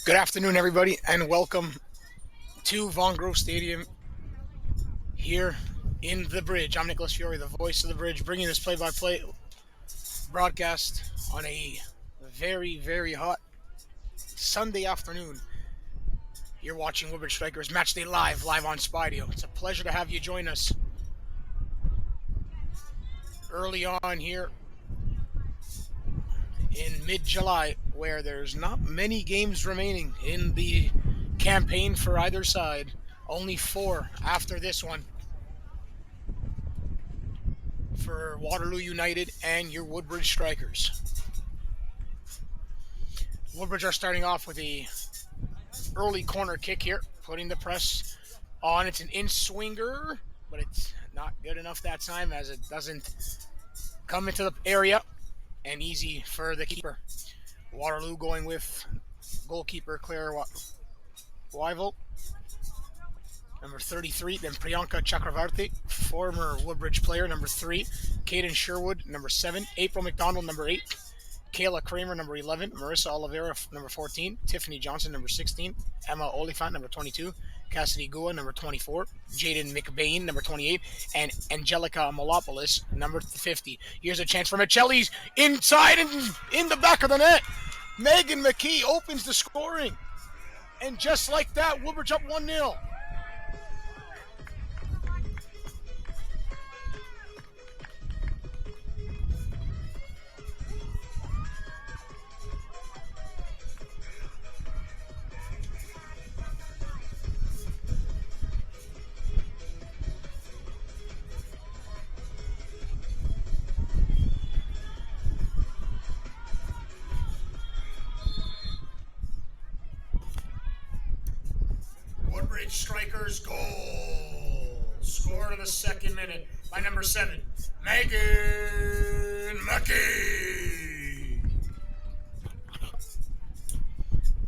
Good afternoon, everybody, and welcome to Von Grove Stadium here in the Bridge. I'm Nicholas Fiore, the voice of the Bridge, bringing this play-by-play broadcast on a very, very hot Sunday afternoon. You're watching Woodbridge Strikers Match Day live on Spideo. It's a pleasure to have you join us early on here in mid-July, where there's not many games remaining in the campaign for either side. Only 4 after this one for Waterloo United and your Woodbridge Strikers. Woodbridge are starting off with a early corner kick here, putting the press on. It's an in-swinger, but it's not good enough that time as it doesn't come into the area, and easy for the keeper. Waterloo going with goalkeeper Claire Wyville, number 33, then Priyanka Chakravarti, former Woodbridge player, number 3, Caden Sherwood, number 7, April McDonald, number 8, Kayla Kramer, number 11, Marissa Oliveira, number 14, Tiffany Johnson, number 16, Emma Oliphant, number 22, Cassidy Gua, number 24, Jaden McBain, number 28, and Angelica Malopoulos, number 50. Here's a chance for Michelli's inside and in the back of the net. Megan McKee opens the scoring. And just like that, Woodbridge up 1-0. Woodbridge Strikers goal. Scored in the second minute by number 7, Megan McKee.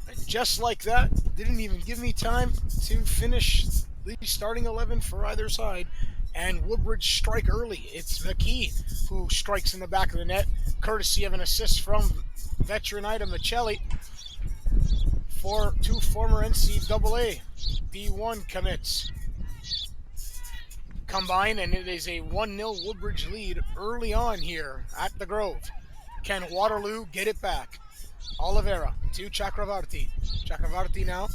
And just like that, didn't even give me time to finish the starting 11 for either side. And Woodbridge strike early. It's McKee who strikes in the back of the net, courtesy of an assist from veteran Ida Michelli. For 2 former NCAA D1 commits combine, and it is a 1-0 Woodbridge lead early on here at the Grove. Can Waterloo get it back? Oliveira to Chakravarti. Chakravarti now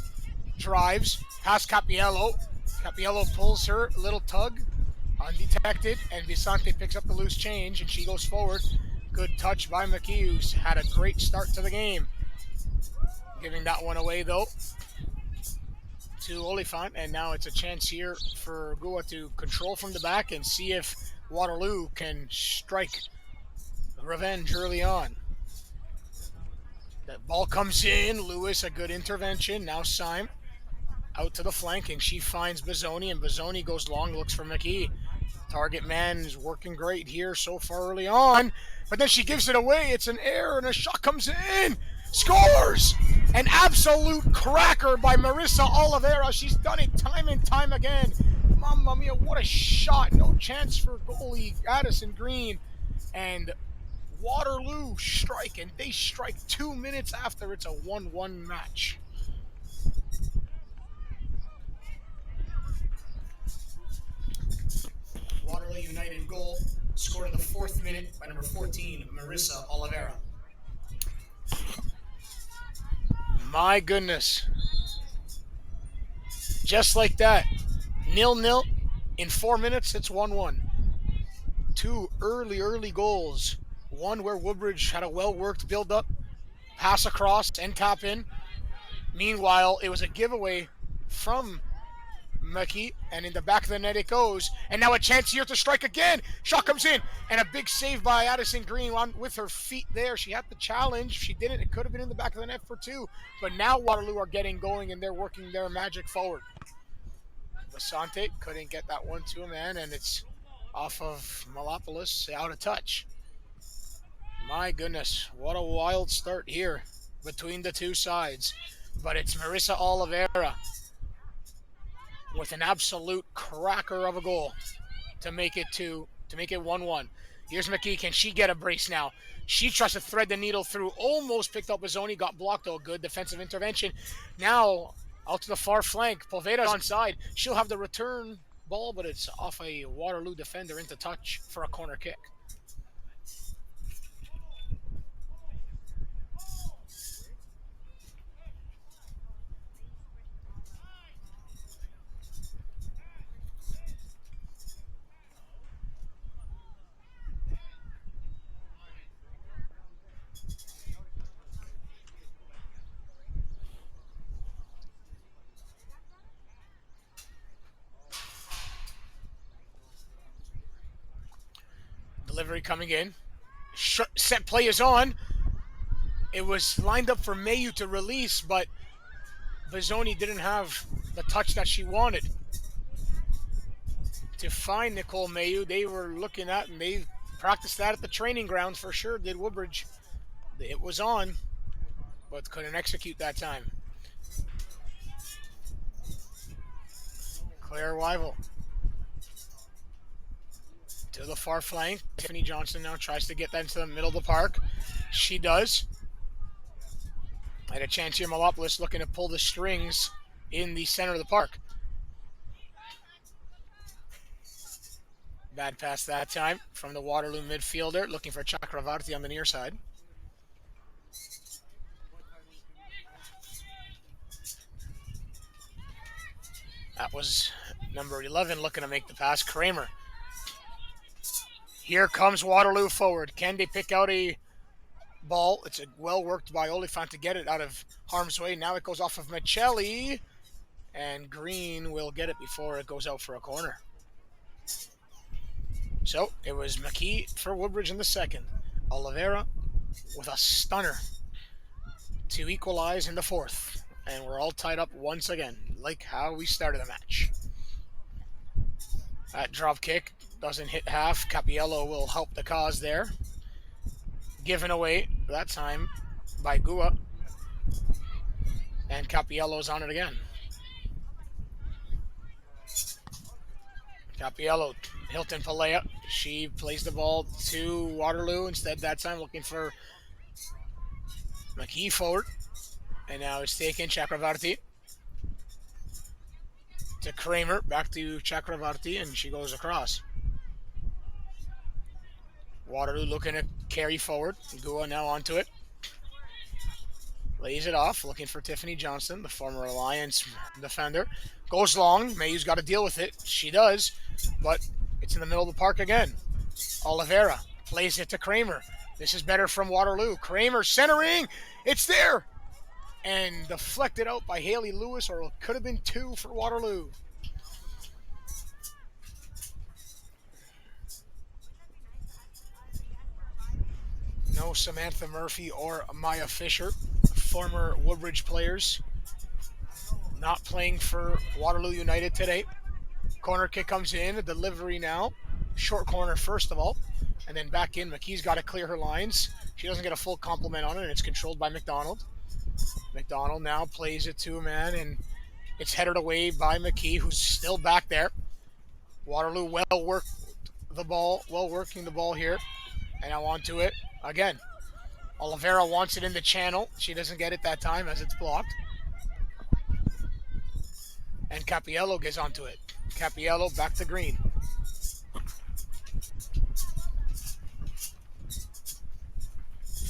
drives past Capiello. Capiello pulls her, a little tug, undetected, and Vicente picks up the loose change, and she goes forward. Good touch by McKee, who's had a great start to the game. Giving that one away, though, to Oliphant, and now it's a chance here for Gua to control from the back and see if Waterloo can strike revenge early on. That ball comes in. Lewis, a good intervention. Now Syme out to the flank, and she finds Bazzoni, and Bazzoni goes long, looks for McKee. Target man is working great here so far early on, but then she gives it away. It's an error, and a shot comes in. Scores! An absolute cracker by Marissa Oliveira. She's done it time and time again. Mamma mia, what a shot. No chance for goalie Addison Green. And Waterloo strike, and they strike 2 minutes after. It's a 1-1 match. Waterloo United goal scored in the 4th minute by number 14, Marissa Oliveira. My goodness. Just like that. 0-0. In 4 minutes, it's 1-1. 2 early goals. One where Woodbridge had a well-worked build-up, pass across, and tap in. Meanwhile, it was a giveaway from McKee, and in the back of the net it goes. And now a chance here to strike again. Shot comes in, and a big save by Addison Green with her feet there. She had the challenge. She didn't. It could have been in the back of the net for 2. But now Waterloo are getting going, and they're working their magic forward. Basante couldn't get that one to a man, and it's off of Malopoulos, out of touch. My goodness, what a wild start here between the two sides. But it's Marissa Oliveira with an absolute cracker of a goal to make it 1-1. Here's McKee. Can she get a brace now? She tries to thread the needle through. Almost picked up Bizzoni. Got blocked, though. Good defensive intervention. Now, out to the far flank. Povera's onside. She'll have the return ball, but it's off a Waterloo defender into touch for a corner kick. Delivery coming in. Set play is on. It was lined up for Mayu to release, but Bizzoni didn't have the touch that she wanted. To find Nicole Mayu, they were looking at, and they practiced that at the training ground for sure, did Woodbridge. It was on, but couldn't execute that time. Claire Wyville to the far flank. Tiffany Johnson now tries to get that into the middle of the park. She does. And a chance here, Malopoulos looking to pull the strings in the center of the park. Bad pass that time from the Waterloo midfielder, looking for Chakravarti on the near side. That was number 11 looking to make the pass, Kramer. Here comes Waterloo forward. Can they pick out a ball? It's a well worked by Oliphant to get it out of harm's way. Now it goes off of Michelli, and Green will get it before it goes out for a corner. So it was McKee for Woodbridge in the second. Oliveira with a stunner to equalize in the fourth. And we're all tied up once again, like how we started the match. That drop kick doesn't hit half. Capiello will help the cause there. Given away that time by Gua. And Capiello's on it again. Capiello, Hilton Palea. She plays the ball to Waterloo instead that time, looking for McKee forward. And now it's taken Chakravarti to Kramer. Back to Chakravarti, and she goes across. Waterloo looking to carry forward. Gua now onto it. Lays it off, looking for Tiffany Johnson, the former Alliance defender. Goes long. Mayu's got to deal with it. She does, but it's in the middle of the park again. Oliveira plays it to Kramer. This is better from Waterloo. Kramer centering. It's there. And deflected out by Haley Lewis, or it could have been two for Waterloo. No Samantha Murphy or Maya Fisher, former Woodbridge players, not playing for Waterloo United today. Corner kick comes in, a delivery now. Short corner first of all, and then back in. McKee's got to clear her lines. She doesn't get a full complement on it, and it's controlled by McDonald. McDonald now plays it to a man, and it's headed away by McKee, who's still back there. Waterloo well working the ball here, and now onto it again. Oliveira wants it in the channel. She doesn't get it that time as it's blocked. And Capiello gets onto it. Capiello back to Green.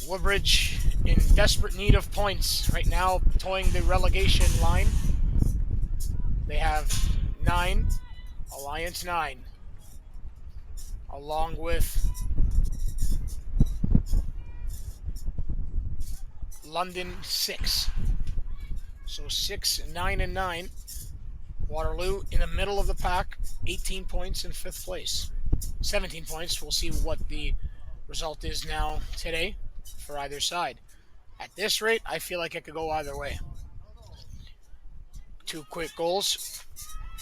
Woodbridge in desperate need of points right now, toeing the relegation line. They have 9, Alliance 9, along with London 6. So 6, 9, and 9. Waterloo in the middle of the pack, 18 points in 5th place. 17 points. We'll see what the result is now today for either side. At this rate, I feel like it could go either way. 2 quick goals.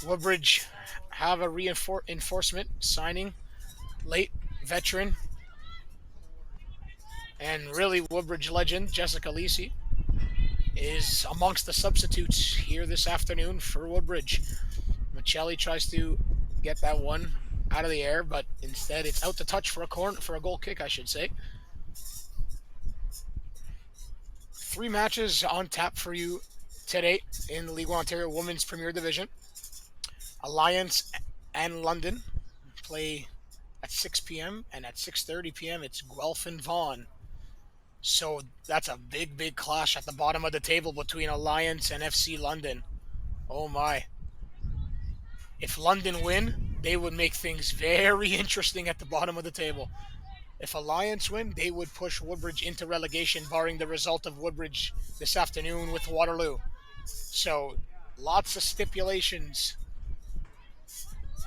Woodbridge have a reinforcement signing, late veteran, and really Woodbridge legend Jessica Lisi is amongst the substitutes here this afternoon for Woodbridge. Michelli tries to get that one out of the air, but instead it's out to touch for a goal kick, I should say. 3 matches on tap for you today in the League One Ontario Women's Premier Division. Alliance and London play at 6 p.m. and at 6:30 p.m. it's Guelph and Vaughan. So that's a big clash at the bottom of the table between Alliance and FC London. Oh my. If London win, they would make things very interesting at the bottom of the table. If Alliance win, they would push Woodbridge into relegation, barring the result of Woodbridge this afternoon with Waterloo. So lots of stipulations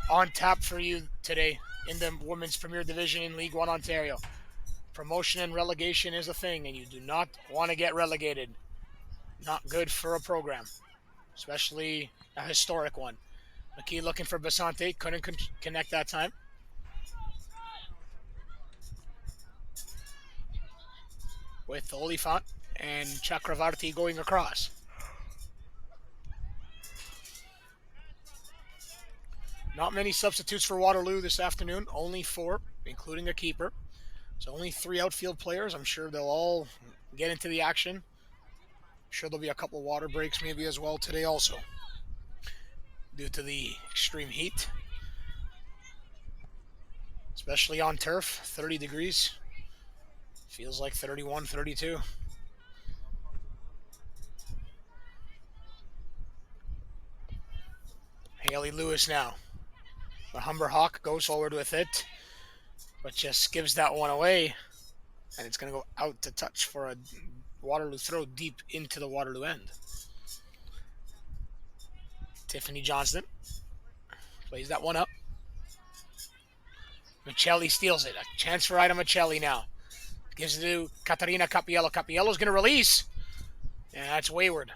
on tap for you today in the Women's Premier Division in League One Ontario. Promotion and relegation is a thing, and you do not want to get relegated. Not good for a program, especially a historic one. McKee looking for Basante, couldn't connect that time. With Olifant and Chakravarti going across. Not many substitutes for Waterloo this afternoon, only 4, including a keeper. So only 3 outfield players. I'm sure they'll all get into the action. I'm sure there'll be a couple water breaks maybe as well today also, due to the extreme heat, especially on turf. 30 degrees. Feels like 31, 32. Haley Lewis now. The Humber Hawk goes forward with it, but just gives that one away. And it's going to go out to touch for a Waterloo throw deep into the Waterloo end. Tiffany Johnston plays that one up. Michelli steals it. A chance for Ida Michelli now. Gives it to Caterina Capiello. Capiello's going to release. And that's wayward.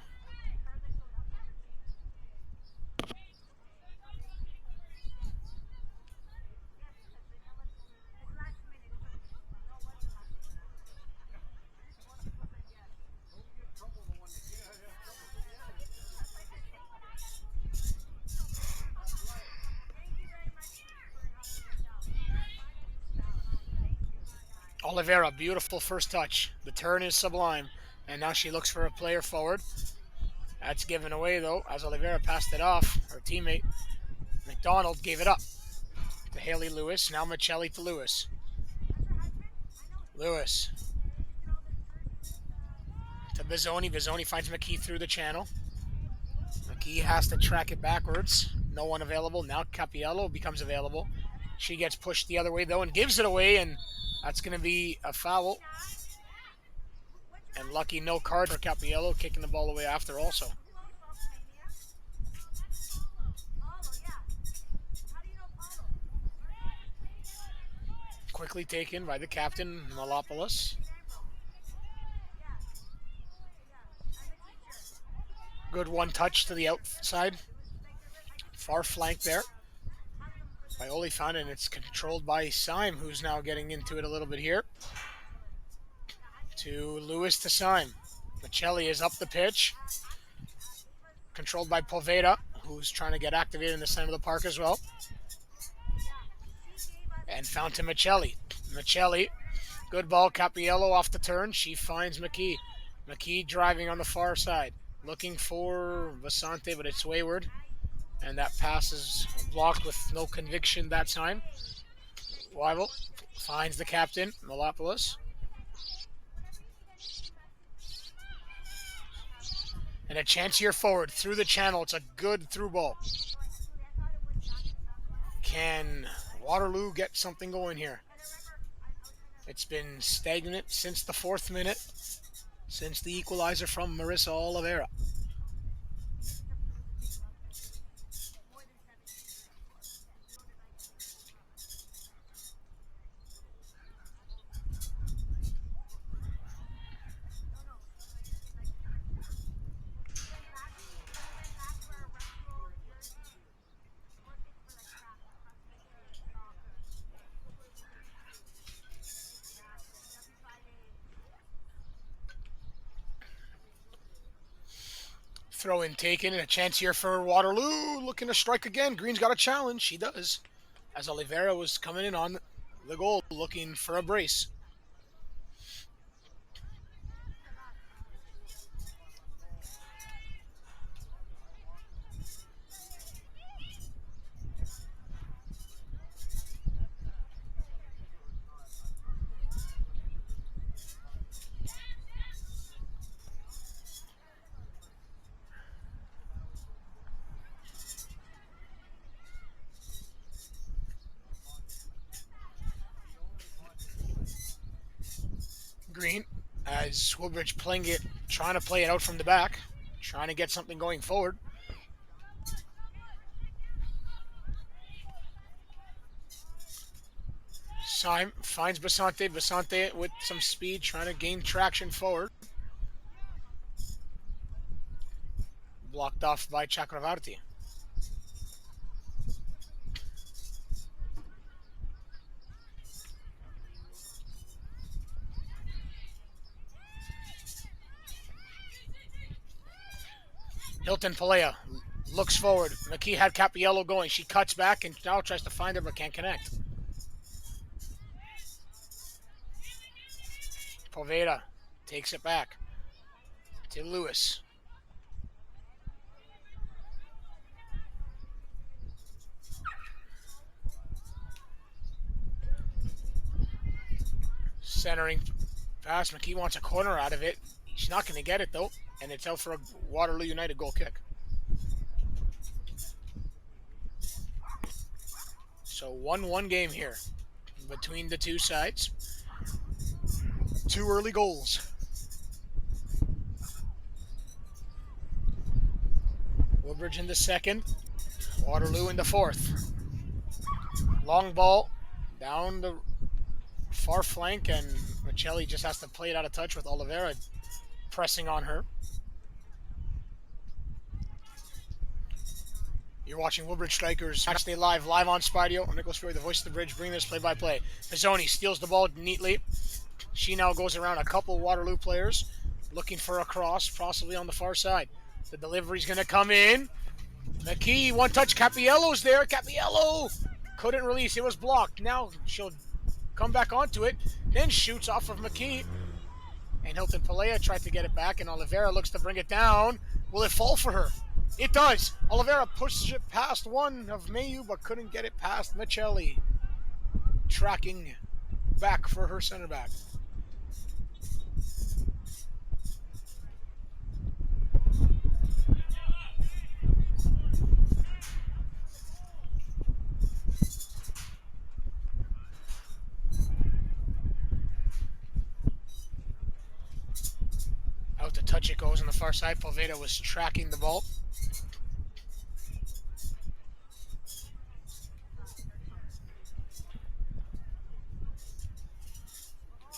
Oliveira, beautiful first touch. The turn is sublime. And now she looks for a player forward. That's given away, though, as Oliveira passed it off. Her teammate, McDonald, gave it up to Haley Lewis. Now Michelli to Lewis. Lewis to Bizzoni. Bizzoni finds McKee through the channel. McKee has to track it backwards. No one available. Now Capiello becomes available. She gets pushed the other way, though, and gives it away, and that's going to be a foul. And lucky no card for Capiello, kicking the ball away after also. Quickly taken by the captain, Malopoulos. Good one touch to the outside. Far flank there by Olifant, and it's controlled by Syme, who's now getting into it a little bit here. To Lewis to Syme. Michelli is up the pitch. Controlled by Poveda, who's trying to get activated in the center of the park as well. And found to Michelli. Michelli, good ball. Capiello off the turn. She finds McKee. McKee driving on the far side. Looking for Vasante, but it's wayward. And that pass is blocked with no conviction that time. Wyville finds the captain, Malopoulos. And a chance here forward through the channel. It's a good through ball. Can Waterloo get something going here? It's been stagnant since the 4th minute, since the equalizer from Marissa Oliveira. Throw in taken, and a chance here for Waterloo. Looking to strike again. Green's got a challenge. She does. as Oliveira was coming in on the goal looking for a brace. Green, as Woodbridge playing it, trying to play it out from the back, trying to get something going forward. Syme finds Basante. Basante with some speed, trying to gain traction forward. Blocked off by Chakravarti. Hilton Palea looks forward. McKee had Capiello going. She cuts back and now tries to find her but can't connect. Poveda takes it back to Lewis. Centering pass. McKee wants a corner out of it. She's not going to get it though, and it's out for a Waterloo United goal kick. So 1-1 game here between the two sides. Two early goals. Woodbridge in the second, Waterloo in the fourth. Long ball down the far flank, and Michelli just has to play it out of touch with Oliveira pressing on her. You're watching Woodbridge Strikers Matchday Live on Spardio. Nicholas Fury, the voice of the bridge, bringing this play-by-play. Pizzoni steals the ball neatly. She now goes around a couple Waterloo players, looking for a cross, possibly on the far side. The delivery's going to come in. McKee, one touch. Capiello's there. Capiello couldn't release. It was blocked. Now she'll come back onto it, then shoots off of McKee. And Hilton Palea tried to get it back, and Oliveira looks to bring it down. Will it fall for her? It does. Oliveira pushes it past one of Mayu, but couldn't get it past Michelli. Tracking back for her center back. Out to touch it goes on the far side. Poveda was tracking the ball.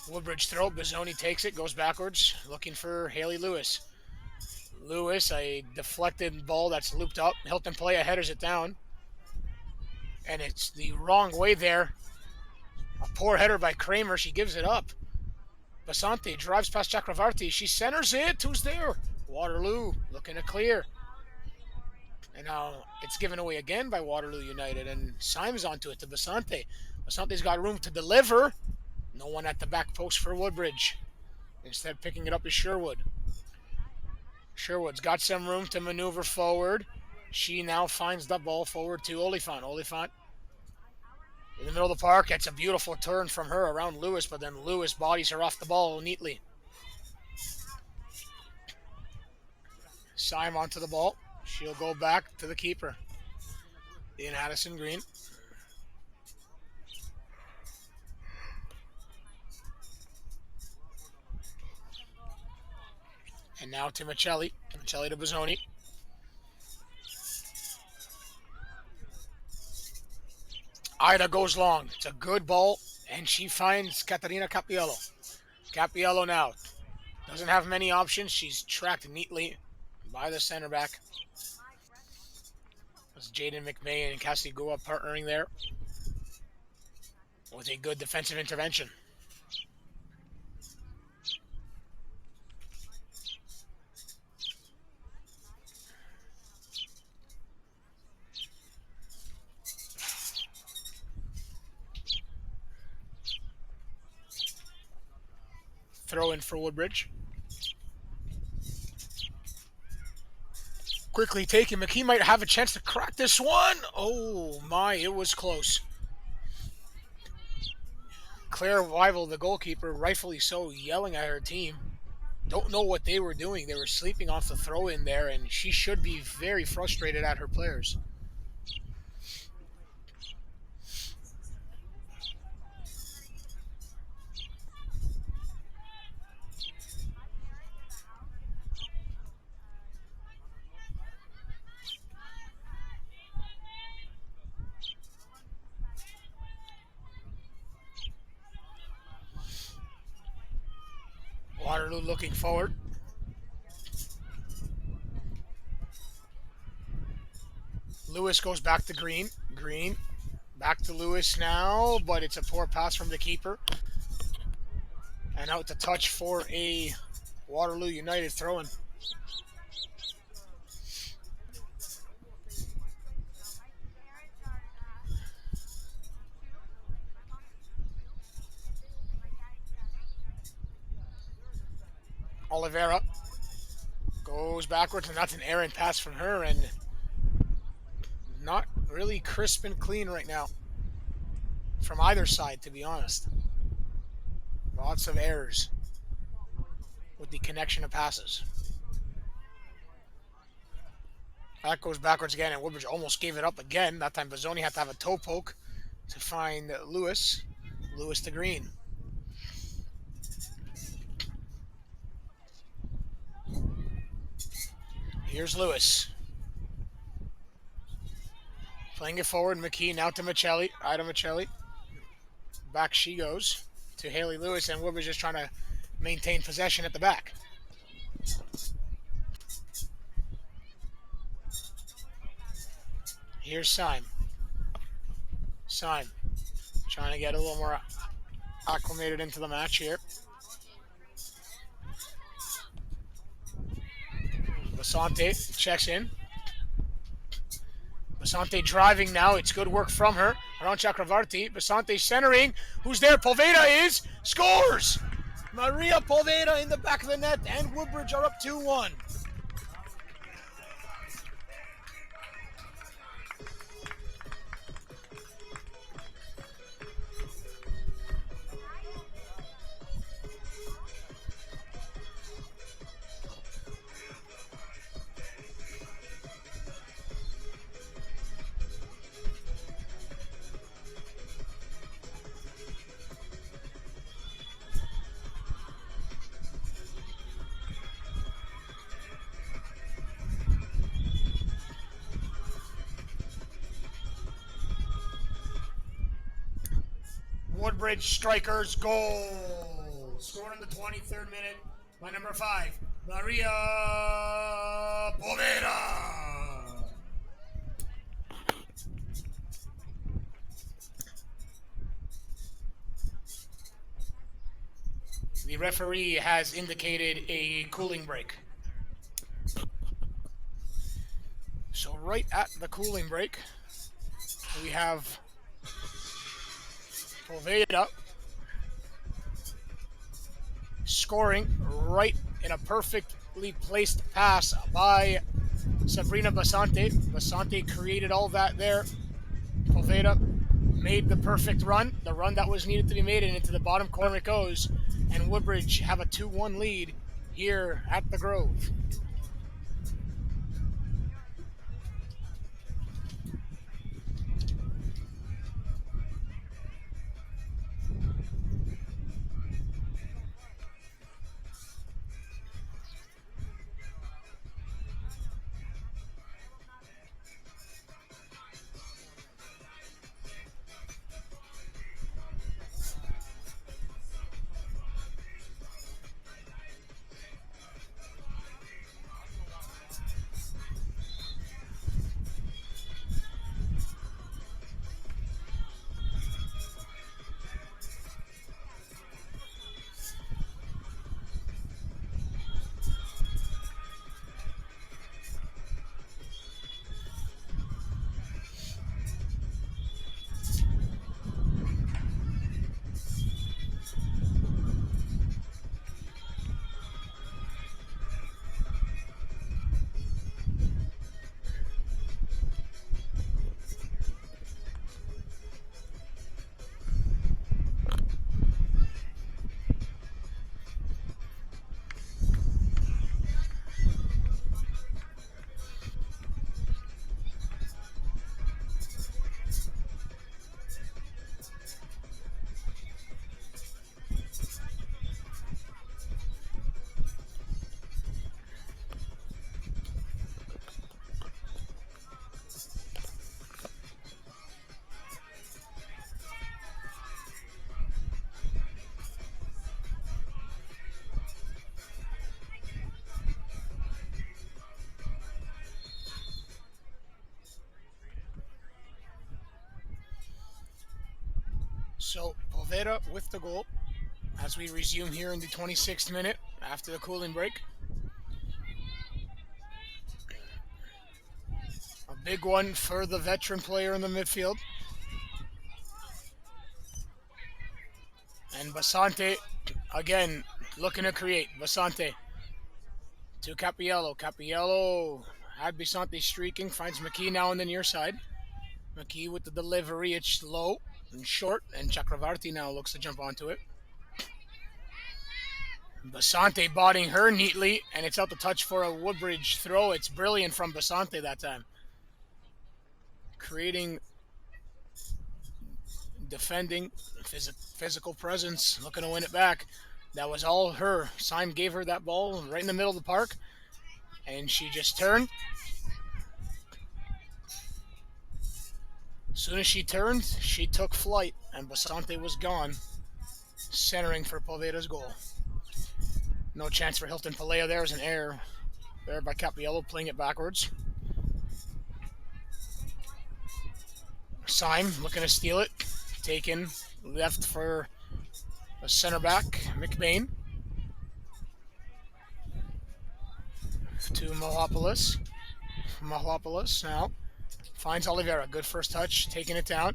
Woodbridge throw. Bizzoni takes it, goes backwards, looking for Haley Lewis. Lewis, a deflected ball that's looped up. Hilton Palea headers it down. And it's the wrong way there. A poor header by Kramer. She gives it up. Basante drives past Chakravarti. She centers it. Who's there? Waterloo looking to clear. And now it's given away again by Waterloo United. And Syme's onto it to Basante. Basante's got room to deliver. No one at the back post for Woodbridge. Instead, picking it up is Sherwood. Sherwood's got some room to maneuver forward. She now finds the ball forward to Oliphant. Oliphant in the middle of the park. It's a beautiful turn from her around Lewis, but then Lewis bodies her off the ball neatly. Syme onto the ball. She'll go back to the keeper in Addison Green. And now to Michelli. Michelli to Bizzoni. Ida goes long. It's a good ball, and she finds Caterina Capiello. Capiello now doesn't have many options. She's tracked neatly by the center back. It's Jaden McMahon and Cassie Gua partnering there with a good defensive intervention. throw in for Woodbridge. Quickly taken. McKee might have a chance to crack this one. Oh my, it was close. Claire Weibel, the goalkeeper, rightfully so, yelling at her team. Don't know what they were doing. They were sleeping off the throw in there, and she should be very frustrated at her players. Waterloo looking forward. Lewis goes back to Green. Green back to Lewis now, but it's a poor pass from the keeper. And out to touch for a Waterloo United throw-in. Oliveira goes backwards, and that's an errant pass from her, and not really crisp and clean right now from either side, to be honest. Lots of errors with the connection of passes. That goes backwards again, and Woodbridge almost gave it up again. That time Bazzoni had to have a toe poke to find Lewis. Lewis to Green. Here's Lewis. Playing it forward, McKee now to Michelli. Ida Michelli. Back she goes to Haley Lewis, and Woodbridge just trying to maintain possession at the back. Here's Syme. Syme trying to get a little more acclimated into the match here. Basante checks in. Basante driving now. It's good work from her. Around Chakravarti. Basante centering. Who's there? Poveda is. Scores! Maria Poveda in the back of the net, and Woodbridge are up 2-1. Woodbridge strikers goal. Scored in the 23rd minute by number 5, Maria Poveda. The referee has indicated a cooling break. So right at the cooling break, we have Poveda scoring right in a perfectly placed pass by Sabrina Basante. Basante created all that there. Poveda made the perfect run, the run that was needed to be made, and into the bottom corner it goes. And Woodbridge have a 2-1 lead here at the Grove. So Poveda with the goal as we resume here in the 26th minute after the cooling break. A big one for the veteran player in the midfield. And Basante, again, looking to create. Basante to Capiello. Capiello had Basante streaking, finds McKee now on the near side. McKee with the delivery, it's low and short, and Chakravarti now looks to jump onto it. Basante bodying her neatly, and it's out the touch for a Woodbridge throw. It's brilliant from Basante that time. Creating, defending, physical presence, looking to win it back. That was all her. Syme gave her that ball right in the middle of the park, and she just turned. As soon as she turned, she took flight, and Basante was gone, centering for Poveda's goal. No chance for Hilton Palea. There's an error there by Capiello, playing it backwards. Syme looking to steal it. Taken left for a center back, McBain. To Malopoulos. Malopoulos now finds Oliveira. Good first touch, taking it down.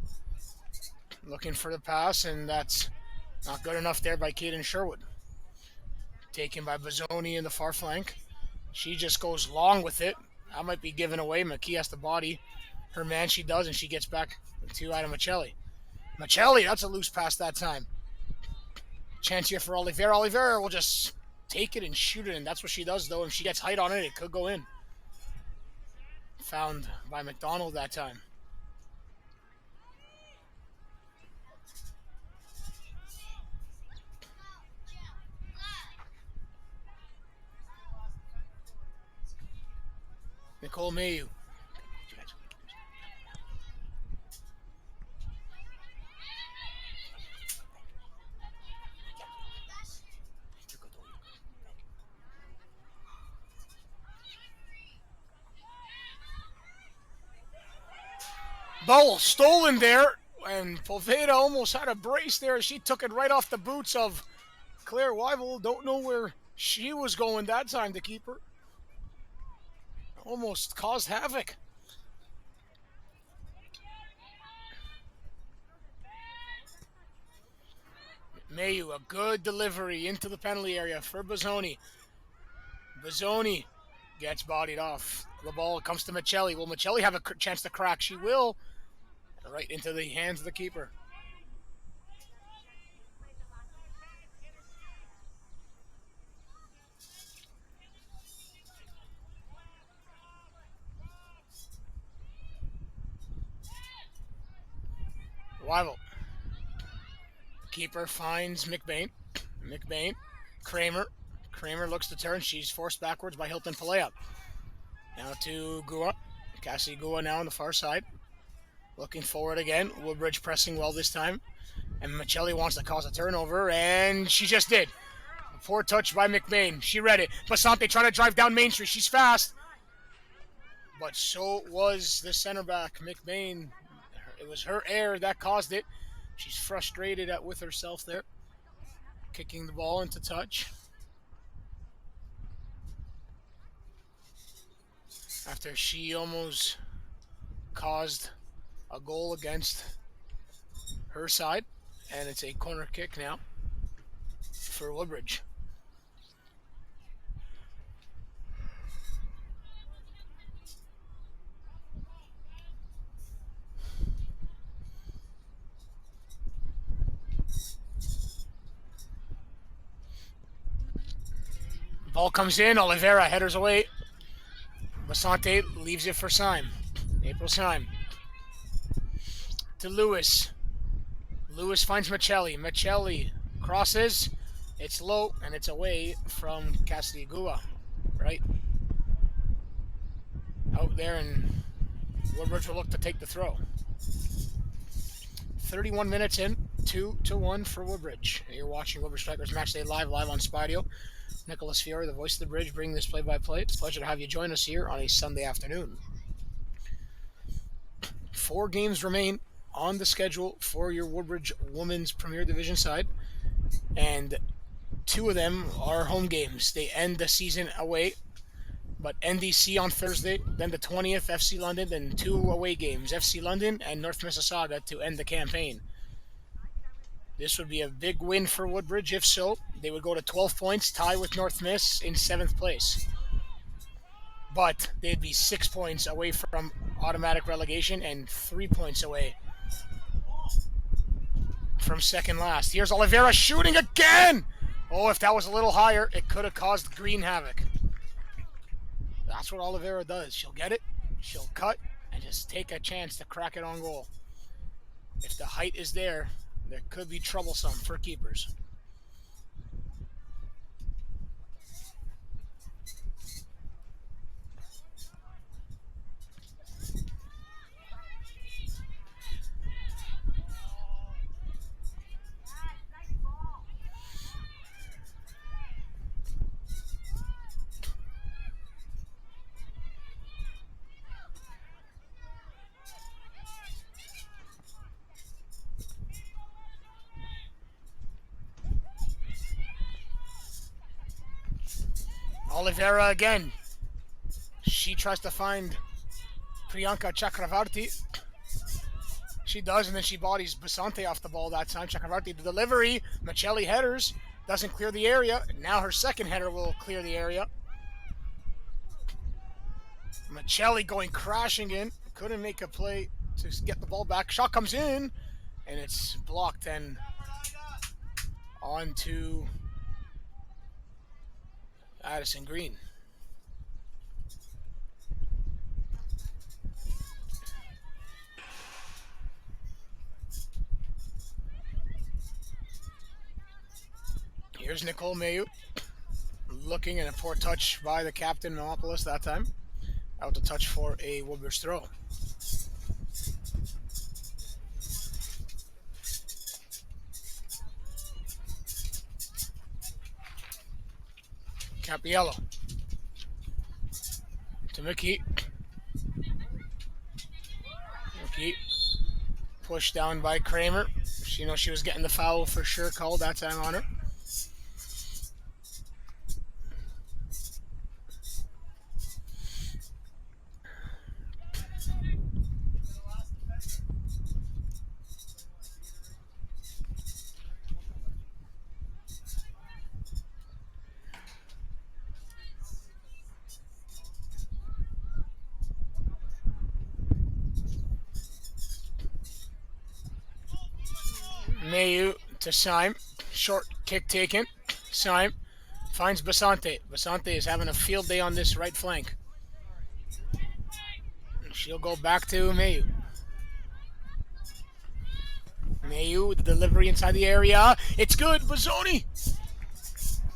Looking for the pass, and that's not good enough there by Caden Sherwood. Taken by Bozzoni in the far flank. She just goes long with it. That might be given away. McKee has to body her man. She does, and she gets back to Adam Michelli. Michelli, that's a loose pass that time. Chance here for Oliveira. Oliveira will just take it and shoot it, and that's what she does, though. If she gets height on it, it could go in. Found by McDonald that time. Nicole Mayu. Ball stolen there, and Poveda almost had a brace there. She took it right off the boots of Claire Weibel. Don't know where she was going that time, the keeper. Almost caused havoc. Mayu, a good delivery into the penalty area for Bozzoni. Bozzoni gets bodied off. The ball comes to Michelli. Will Michelli have a chance to crack? She will. Right into the hands of the keeper. Weibel. Keeper finds McBain. McBain. Kramer. Kramer looks to turn. She's forced backwards by Hilton Palea. Now to Gua. Cassie Gua now on the far side. Looking forward again. Woodbridge pressing well this time. And Michelli wants to cause a turnover, and she just did. A poor touch by McBain. She read it. Basante trying to drive down Main Street. She's fast. But so was the center back, McBain. It was her error that caused it. She's frustrated with herself there. Kicking the ball into touch. After she almost caused a goal against her side. And it's a corner kick now for Woodbridge. Ball comes in. Oliveira headers away. Basante leaves it for Syme. April Syme. To Lewis. Lewis finds Michelli. Michelli crosses. It's low, and it's away from Cassidy Gua. Right? Out there, and Woodbridge will look to take the throw. 31 minutes in. 2-1 for Woodbridge. You're watching Woodbridge Strikers Matchday live on Spidio. Nicholas Fiore, the voice of the bridge, bringing this play-by-play. It's a pleasure to have you join us here on a Sunday afternoon. 4 games remain on the schedule for your Woodbridge Women's Premier Division side, and 2 of them are home games. They end the season away, but NDC on Thursday, then the 20th, FC London, then 2 away games, FC London and North Mississauga to end the campaign. This would be a big win for Woodbridge. If so, they would go to 12 points, tie with North Miss in 7th place. But they'd be 6 points away from automatic relegation and 3 points away from second last. Here's Oliveira shooting again! Oh, if that was a little higher, it could have caused green havoc. That's what Oliveira does. She'll get it, she'll cut, and just take a chance to crack it on goal. If the height is there, there could be troublesome for keepers. Oliveira again. She tries to find Priyanka Chakravarti. She does, and then she bodies Basante off the ball that time. Chakravarti, the delivery. Michelli headers. Doesn't clear the area. Now her second header will clear the area. Michelli going crashing in. Couldn't make a play to get the ball back. Shot comes in, and it's blocked and on to Addison Green. Here's Nicole Mayu looking, and a poor touch by the captain, Melopolis, that time. Out to touch for a Woodbridge throw. Capiello to Mickey. Mickey pushed down by Kramer. She knows she was getting the foul for sure called that time on her. Mayu to Syme. Short kick taken. Syme finds Basante. Basante is having a field day on this right flank. She'll go back to Mayu. Mayu, the delivery inside the area. It's good. Bazzoni.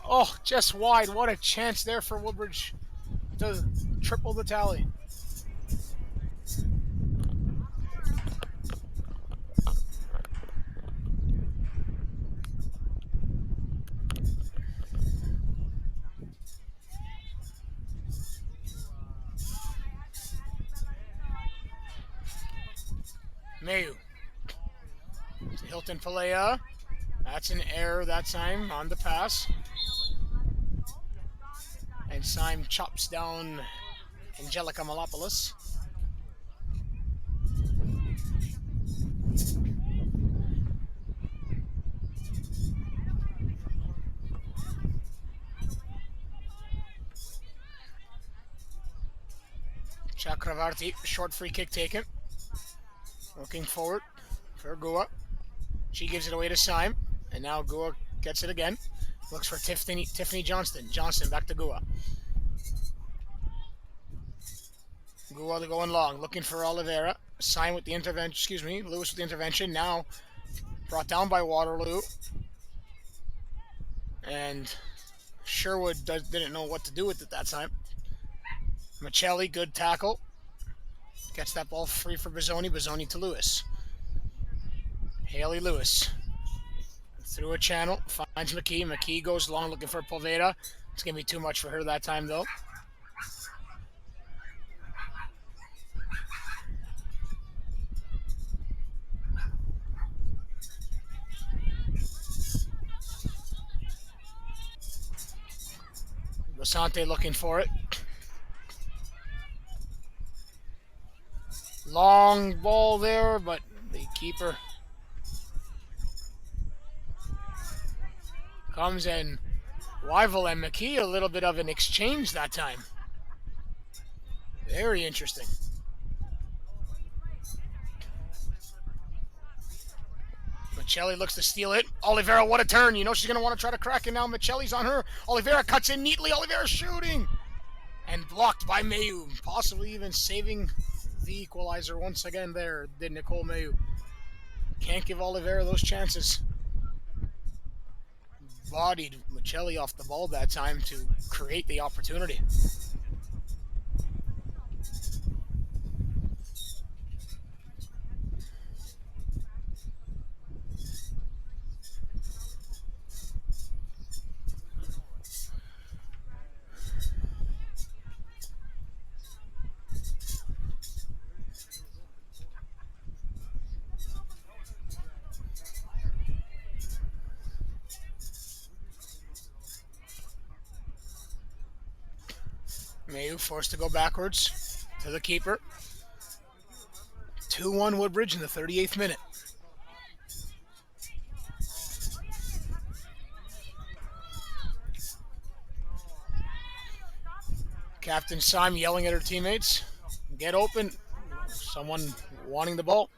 Oh, just wide. What a chance there for Woodbridge to triple the tally. Mayu. Hilton Palea. That's an error that time on the pass. And Syme chops down Angelica Melopolis. Chakravarti, short free kick taken. Looking forward for Gua. She gives it away to Syme, and now Gua gets it again. Looks for Tiffany Johnston. Johnston back to Gua. Gua going long, looking for Oliveira. Syme with the intervention, Lewis with the intervention. Now brought down by Waterloo. And Sherwood didn't know what to do with it that time. Michelli, good tackle. Gets that ball free for Bazzoni. Bazzoni to Lewis. Haley Lewis. Through a channel. Finds McKee. McKee goes long looking for Poveda. It's going to be too much for her that time, though. Basante looking for it. Long ball there, but the keeper comes in. Wyville and McKee, a little bit of an exchange that time. Very interesting. Michelli looks to steal it. Oliveira, what a turn. You know she's going to want to try to crack it now. Michelli's on her. Oliveira cuts in neatly. Oliveira shooting. And blocked by Mayu. Possibly even saving the equalizer once again there, did Nicole Mayu. Can't give Oliveira those chances. Bodied Michelli off the ball that time to create the opportunity. Mayu forced to go backwards to the keeper. 2-1 Woodbridge in the 38th minute. Captain Syme yelling at her teammates. Get open. Someone wanting the ball.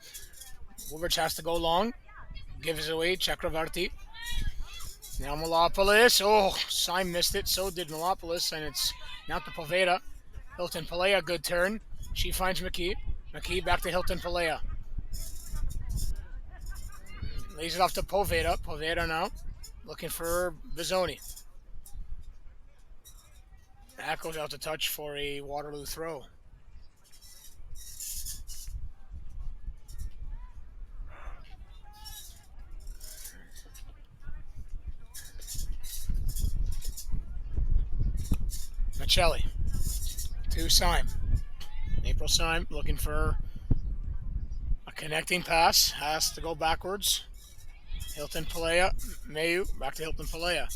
Woodbridge has to go long. Gives it away. Chakravarti. Now Malopoulos. Oh, Syme missed it. So did Malopoulos. And it's now to Poveda. Hilton Pelea, good turn. She finds McKee. McKee back to Hilton Pelea. Lays it off to Poveda. Poveda now looking for Bizzoni. That goes out to touch for a Waterloo throw. Michelli to Syme. April Syme looking for a connecting pass. Has to go backwards. Hilton Pelea. Mayu back to Hilton Pelea.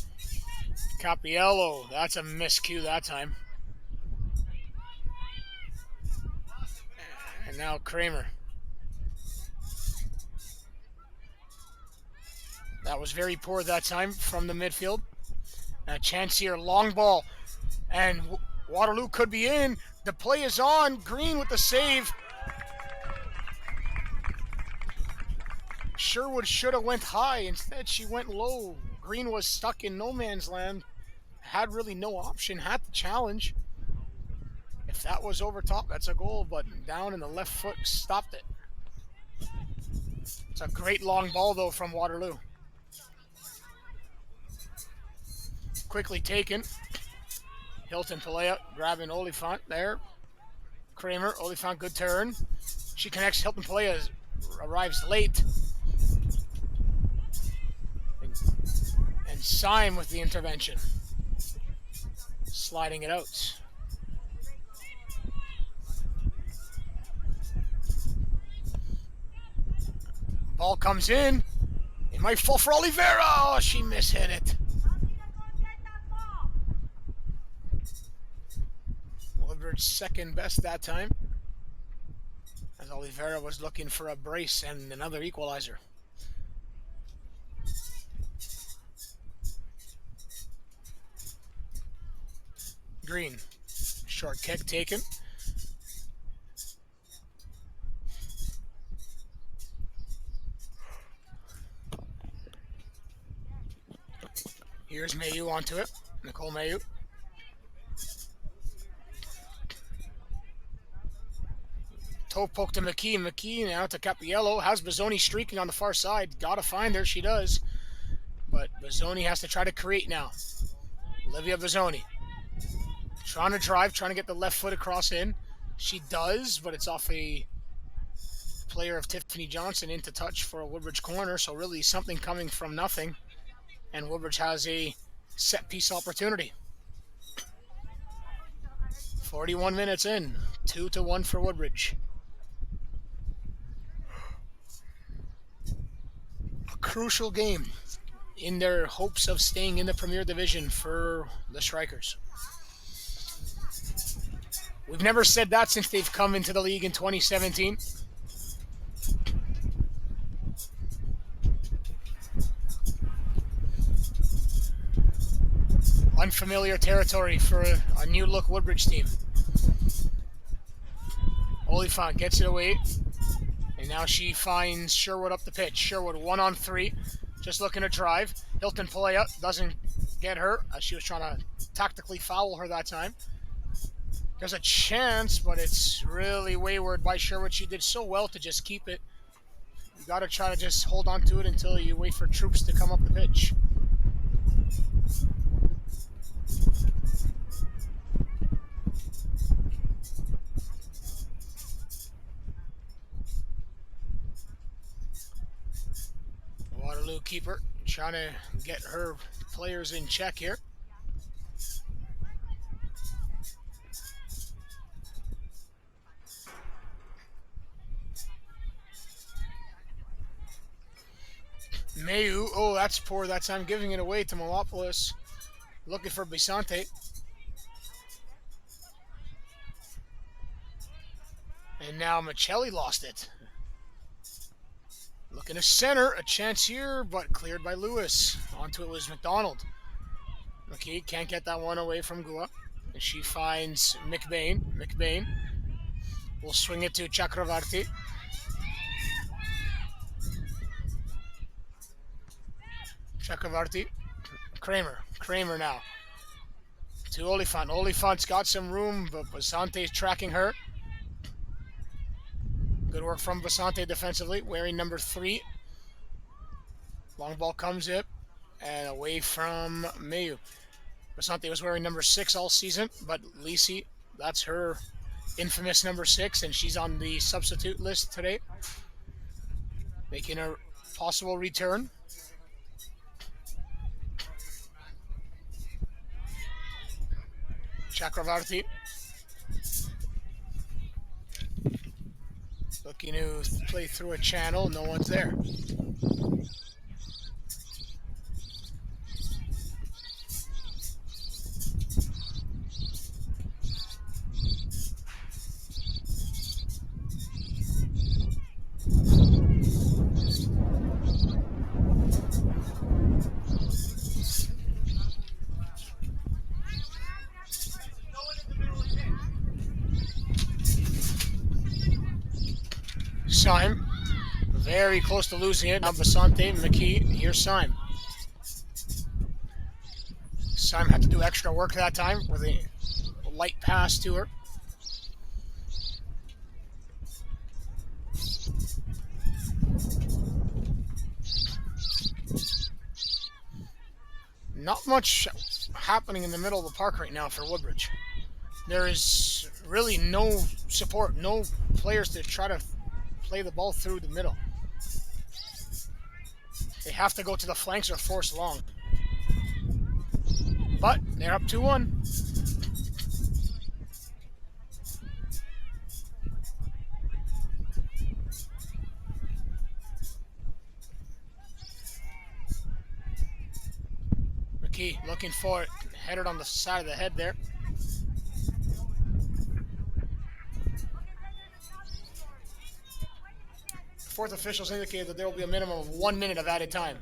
Capiello. That's a miscue that time. And now Kramer. That was very poor that time from the midfield. A chance here. Long ball. And Waterloo could be in. The play is on. Green with the save. Sherwood should have went high. Instead, she went low. Green was stuck in no man's land. Had really no option. Had the challenge. If that was over top, that's a goal. But down in the left foot stopped it. It's a great long ball, though, from Waterloo. Quickly taken. Hilton Pelea grabbing Oliphant there. Kramer, Oliphant, good turn. She connects. Hilton Pelea arrives late. And Syme with the intervention. Sliding it out. Ball comes in. It might fall for Oliveira. Oh, she mishit it. Woodbridge second best that time, as Oliveira was looking for a brace and another equalizer. Green, short kick taken. Here's Mayu onto it. Nicole Mayu. Toe poke to McKee. McKee now to Capiello. How's Bizzoni streaking on the far side? Gotta find her. She does. But Bizzoni has to try to create now. Olivia Bizzoni. Trying to drive, trying to get the left foot across in. She does, but it's off a player of Tiffany Johnson into touch for a Woodbridge corner. So really something coming from nothing. And Woodbridge has a set piece opportunity. 41 minutes in. 2-1 for Woodbridge. A crucial game in their hopes of staying in the Premier Division for the Strikers. We've never said that since they've come into the league in 2017. Unfamiliar territory for a new look Woodbridge team. Oliphant gets it away. And now she finds Sherwood up the pitch. Sherwood 1-on-3. Just looking to drive. Hilton Palea doesn't get her. She was trying to tactically foul her that time. There's a chance, but it's really wayward by Sherwood. She did so well to just keep it. You got to try to just hold on to it until you wait for troops to come up the pitch. Waterloo keeper trying to get her players in check here. Mayu, oh, that's poor that time, giving it away to Malopoulos. Looking for Bisante. And now Michelli lost it. Looking to center, a chance here, but cleared by Lewis. Onto it was McDonald. Okay, can't get that one away from Gua. And she finds McBain. McBain will swing it to Chakravarti. Chakravarti. Kramer now. To Oliphant. Oliphant's got some room, but Basante's tracking her. Good work from Basante defensively, wearing number 3. Long ball comes up and away from Mayu. Basante was wearing number 6 all season, but Lisi, that's her infamous number 6, and she's on the substitute list today, making a possible return. Chakravarti looking to play through a channel, no one's there. Syme, very close to losing it. Now Basante, McKee, here's Syme. Syme had to do extra work that time with a light pass to her. Not much happening in the middle of the park right now for Woodbridge. There is really no support, no players to try to play the ball through the middle. They have to go to the flanks or force long. But they're up 2-1. McKee looking for it, headed on the side of the head there. Fourth officials indicated that there will be a minimum of 1 minute of added time.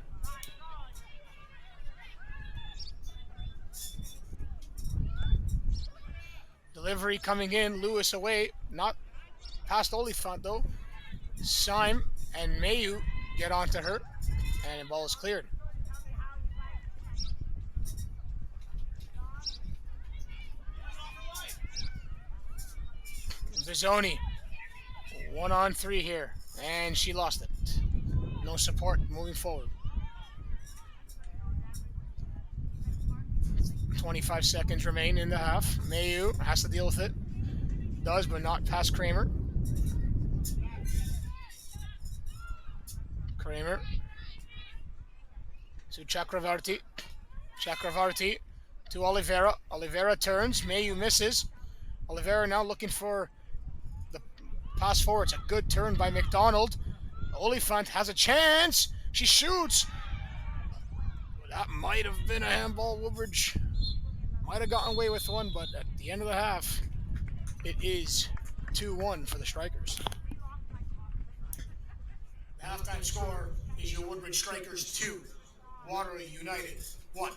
Delivery coming in, Lewis away, not past Oliphant though. Syme and Mayu get onto her, and the ball is cleared. Bizzoni, 1-on-3 here. And she lost it. No support moving forward. 25 seconds remain in the half. Mayu has to deal with it. Does, but not past Kramer. Kramer to Chakravarti. Chakravarti to Oliveira. Oliveira turns. Mayu misses. Oliveira now looking for pass forward. It's a good turn by McDonald. Oliphant has a chance. She shoots. That might have been a handball. Woodbridge might have gotten away with one, but at the end of the half, It is 2-1 for the Strikers. The halftime score is your Woodbridge Strikers 2, Waterloo United 1.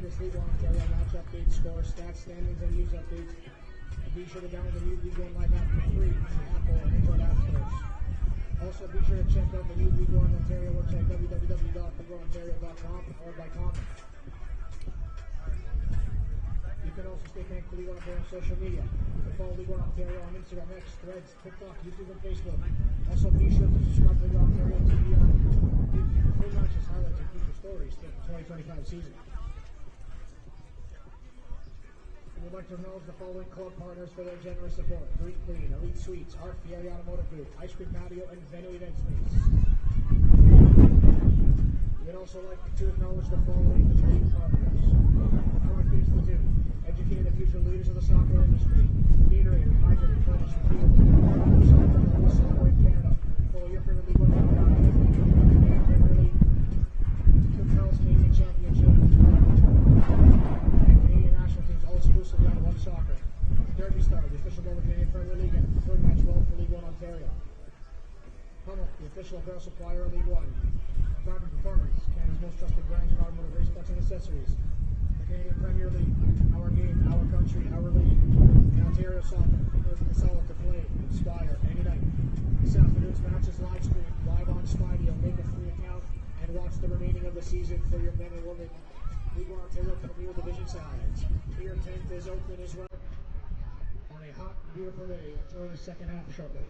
latest League One Ontario match updates, scores, stats, standings, and news updates. And be sure to download the new League One Live app for free in the Apple or Android app stores. Also, be sure to check out the new League One Ontario website, www.leagueoneontario.com, or by comment. You can also stay connected to League One Ontario on social media. You can follow League One Ontario on Instagram, X, Threads, TikTok, YouTube, and Facebook. Also, be sure to subscribe to League One Ontario TV on full matches, highlights, and future stories throughout the 2025 season. We would like to acknowledge the following club partners for their generous support: Green Clean, Elite Suites, Art Fieri Automotive Group, Ice Cream Patio, and Venue Event Space. We would also like to acknowledge the following trade partners: North Institute, educating the future leaders of the soccer industry; Gatorade, hydrating, furnish, and fuel; Soccer, the soccer in Canada; full year for the League One Premier League, Cookhouse Canadian Championship, and Canadian national teams, all exclusively on L1 Soccer. Derby Star, the official Northern Canadian Premier League, and third match well for League One Ontario. Hummel, the official apparel supplier of League One. Carbon Performance, Canada's most trusted brands in automotive race parts and accessories. The Canadian Premier League, our game, our country, our league. In Ontario Soccer, urging us all to play, inspire, and unite. This afternoon's match is live streamed, live on Spidey. Make a free account and watch the remaining of the season for your men and women League One Ontario Premier Division sides. Your tent is open as well on a hot, beautiful day. Enjoy the second half shortly.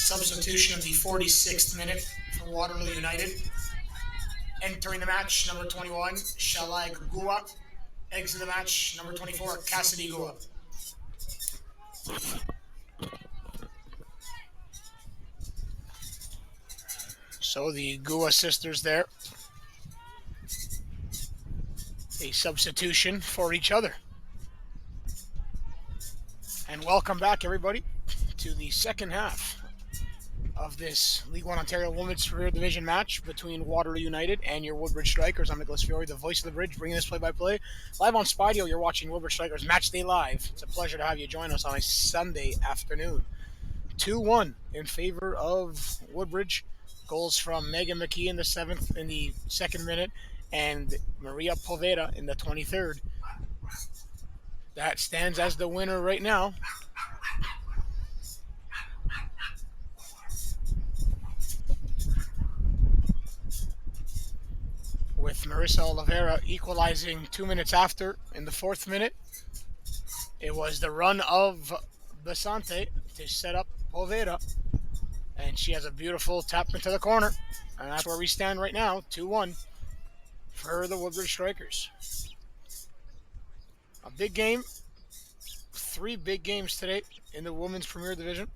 Substitution of the 46th minute for Waterloo United. Entering the match, number 21, Shalag Gua. Exit the match, number 24, Cassidy Gua. So the Gua sisters there. A substitution for each other. And welcome back, everybody, to the second half of this League One Ontario Women's Premier Division match between Waterloo United and your Woodbridge Strikers. I'm Nicholas Fiore, the voice of the bridge, bringing this play-by-play. Live on Spidio, you're watching Woodbridge Strikers Match Day Live. It's a pleasure to have you join us on a Sunday afternoon. 2-1 in favor of Woodbridge. Goals from Megan McKee in the second minute and Maria Poveda in the 23rd. That stands as the winner right now. With Marissa Oliveira equalizing 2 minutes after in the 4th minute. It was the run of Basante to set up Poveda. And she has a beautiful tap into the corner. And that's where we stand right now, 2-1 for the Woodbridge Strikers. A big game. 3 big games today in the Women's Premier Division.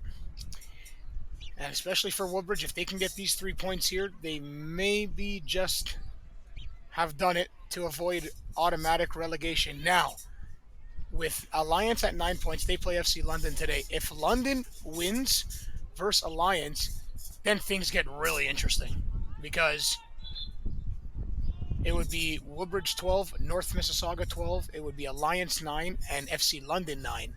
And especially for Woodbridge, if they can get these 3 points here, they maybe just have done it to avoid automatic relegation. Now, with Alliance at 9 points, they play FC London today. If London wins versus Alliance, then things get really interesting because it would be Woodbridge 12, North Mississauga 12, it would be Alliance 9, and FC London 9.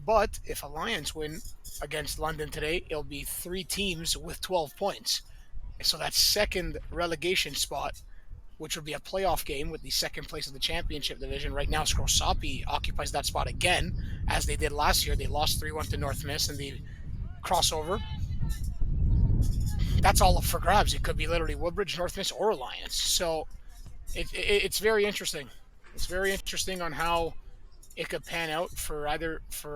But if Alliance win against London today, it'll be 3 teams with 12 points. So that second relegation spot, which would be a playoff game with the second place of the championship division. Right now, Scrosapi occupies that spot again, as they did last year. They lost 3-1 to North Miss in the crossover. That's all up for grabs. It could be literally Woodbridge, North Miss, or Alliance. So it's very interesting. It's very interesting on how it could pan out for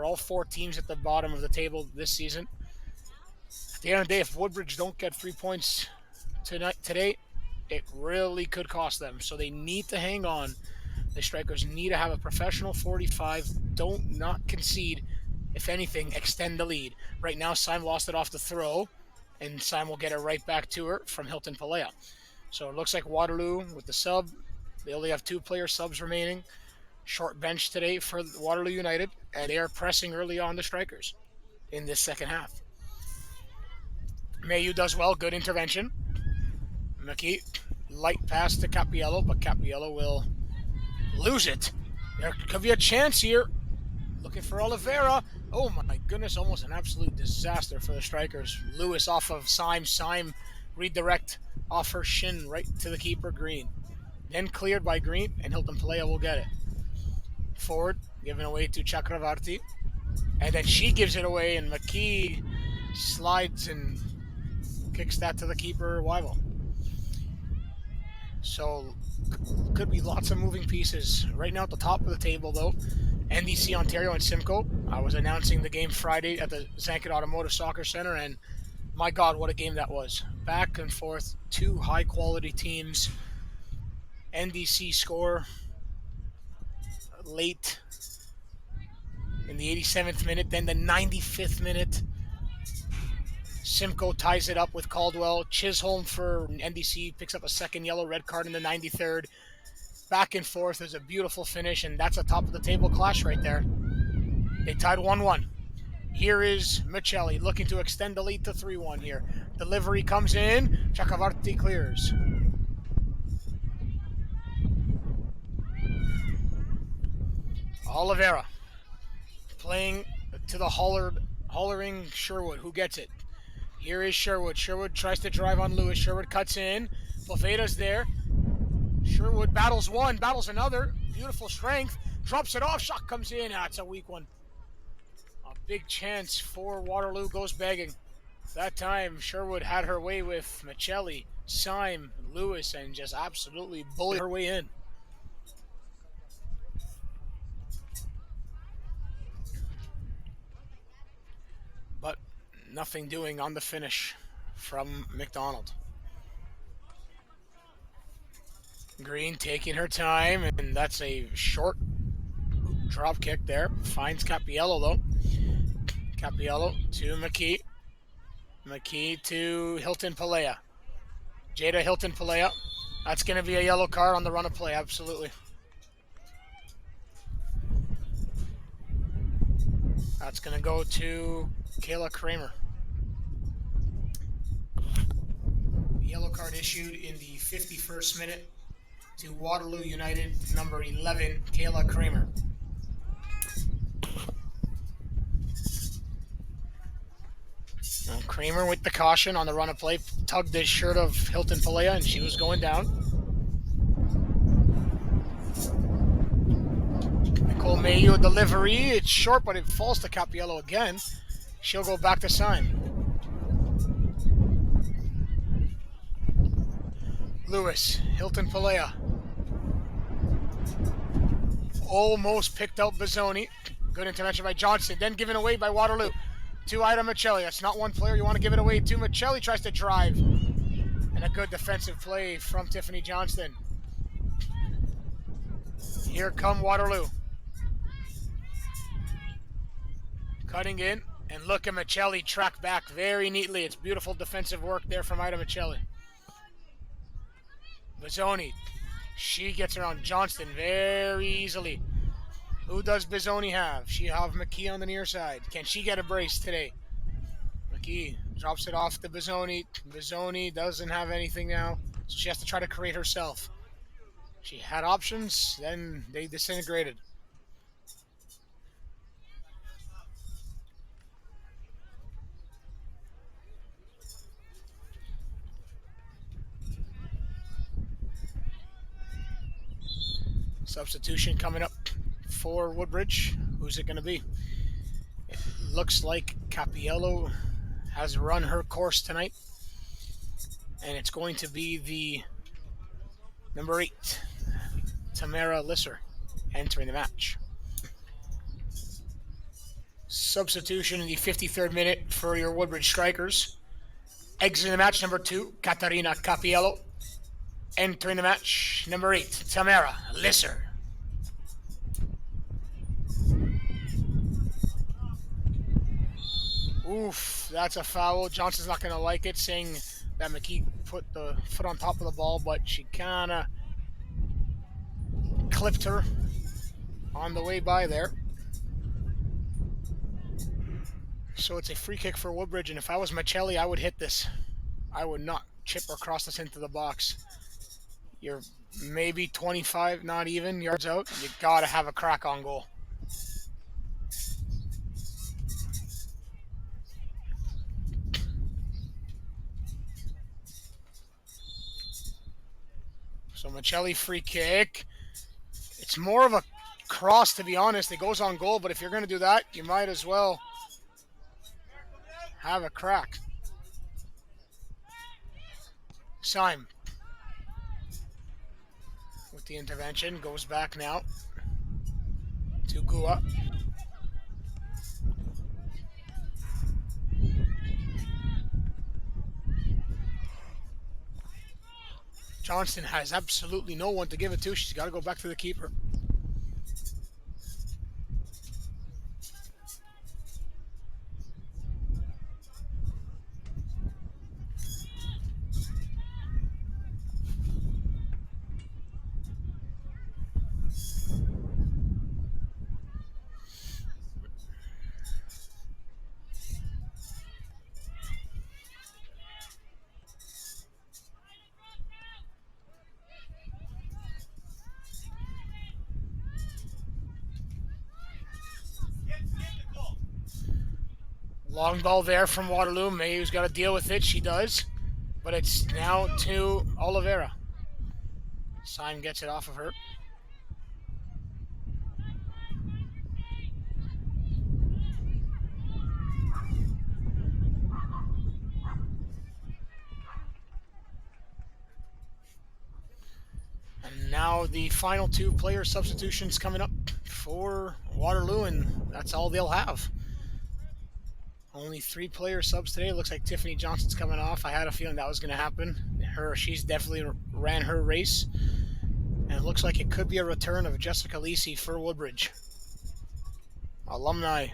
all 4 teams at the bottom of the table this season. At the end of the day, if Woodbridge don't get 3 points today, it really could cost them. So they need to hang on. The Strikers need to have a professional 45. Don't not concede. If anything, extend the lead. Right now, Sime lost it off the throw, and Sime will get it right back to her from Hilton Palea. So it looks like Waterloo with the sub. They only have 2 player subs remaining. Short bench today for Waterloo United, and they are pressing early on the strikers in this second half. Mayu does well, good intervention. McKee, light pass to Capiello, but Capiello will lose it. There could be a chance here. Looking for Oliveira. Oh my goodness, almost an absolute disaster for the strikers. Lewis off of Syme. Syme redirect off her shin right to the keeper, Green. Then cleared by Green, and Hilton Palea will get it. Forward, given away to Chakravarti. And then she gives it away, and McKee slides and kicks that to the keeper, Wyville. So, could be lots of moving pieces. Right now at the top of the table, though, NDC Ontario and Simcoe. I was announcing the game Friday at the Zankit Automotive Soccer Center, and my God, what a game that was. Back and forth, two high-quality teams. NDC score late in the 87th minute, then the 95th minute. Simcoe ties it up with Caldwell. Chisholm for NDC picks up a second yellow red card in the 93rd. Back and forth. There's a beautiful finish, and that's a top of the table clash right there. They tied 1-1. Here is Michelli looking to extend the lead to 3-1 here. Delivery comes in. Chakravarti clears. Oliveira playing to the hollering Sherwood, who gets it. Here is Sherwood. Sherwood tries to drive on Lewis. Sherwood cuts in. Poveda's there. Sherwood battles one, battles another. Beautiful strength. Drops it off. Shot comes in. It's a weak one. A big chance for Waterloo goes begging. That time, Sherwood had her way with Michelli, Syme, Lewis, and just absolutely bullied her way in. But nothing doing on the finish from McDonald. Green taking her time, and that's a short drop kick there. Finds Capiello, though. Capiello to McKee. McKee to Hilton Palea. Jada Hilton Palea. That's going to be a yellow card on the run of play, absolutely. That's going to go to Kayla Kramer. Yellow card issued in the 51st minute to Waterloo United, number 11, Kayla Kramer. Now Kramer with the caution on the run of play, tugged his shirt of Hilton Palea, and she was going down. Nicole Mayo delivery, it's short, but it falls to Capiello again. She'll go back to Syme. Lewis, Hilton Palea. Almost picked out Bizzoni. Good intervention by Johnson, then given away by Waterloo to Ida Michelli. That's not one player you want to give it away to. Michelli tries to drive. And a good defensive play from Tiffany Johnston. Here come Waterloo. Cutting in, and look at Michelli track back very neatly. It's beautiful defensive work there from Ida Michelli. Bizzoni, she gets around Johnston very easily. Who does Bizzoni have? She have McKee on the near side. Can she get a brace today? McKee drops it off to Bizzoni. Bizzoni doesn't have anything now, so she has to try to create herself. She had options, then they disintegrated. Substitution coming up for Woodbridge. Who's it going to be? It looks like Capiello has run her course tonight. And it's going to be the number 8, Tamara Lisser, entering the match. Substitution in the 53rd minute for your Woodbridge Strikers. Exiting the match, number 2, Katarina Capiello. Entering the match, number 8, Tamara Lisser. Oof, that's a foul. Johnson's not going to like it, saying that McKee put the foot on top of the ball, but she kind of clipped her. on the way by there. So it's a free kick for Woodbridge, and if I was Michelli, I would hit this. I would not chip or cross this into the box. You're maybe 25, not even, yards out. You gotta have a crack on goal. So Michelli free kick. It's more of a cross, to be honest. It goes on goal, but if you're going to do that, you might as well have a crack. Syme with the intervention goes back now to Gua. Johnston has absolutely no one to give it to. She's got to go back to the keeper. Long ball there from Waterloo. Mayhew's got to deal with it. She does. But it's now to Oliveira. Syme gets it off of her. And now the final two player substitutions coming up for Waterloo, and that's all they'll have. Only 3 player subs today. Looks like Tiffany Johnston's coming off. I had a feeling that was going to happen. She's definitely ran her race. And it looks like it could be a return of Jessica Lisi for Woodbridge. Alumni,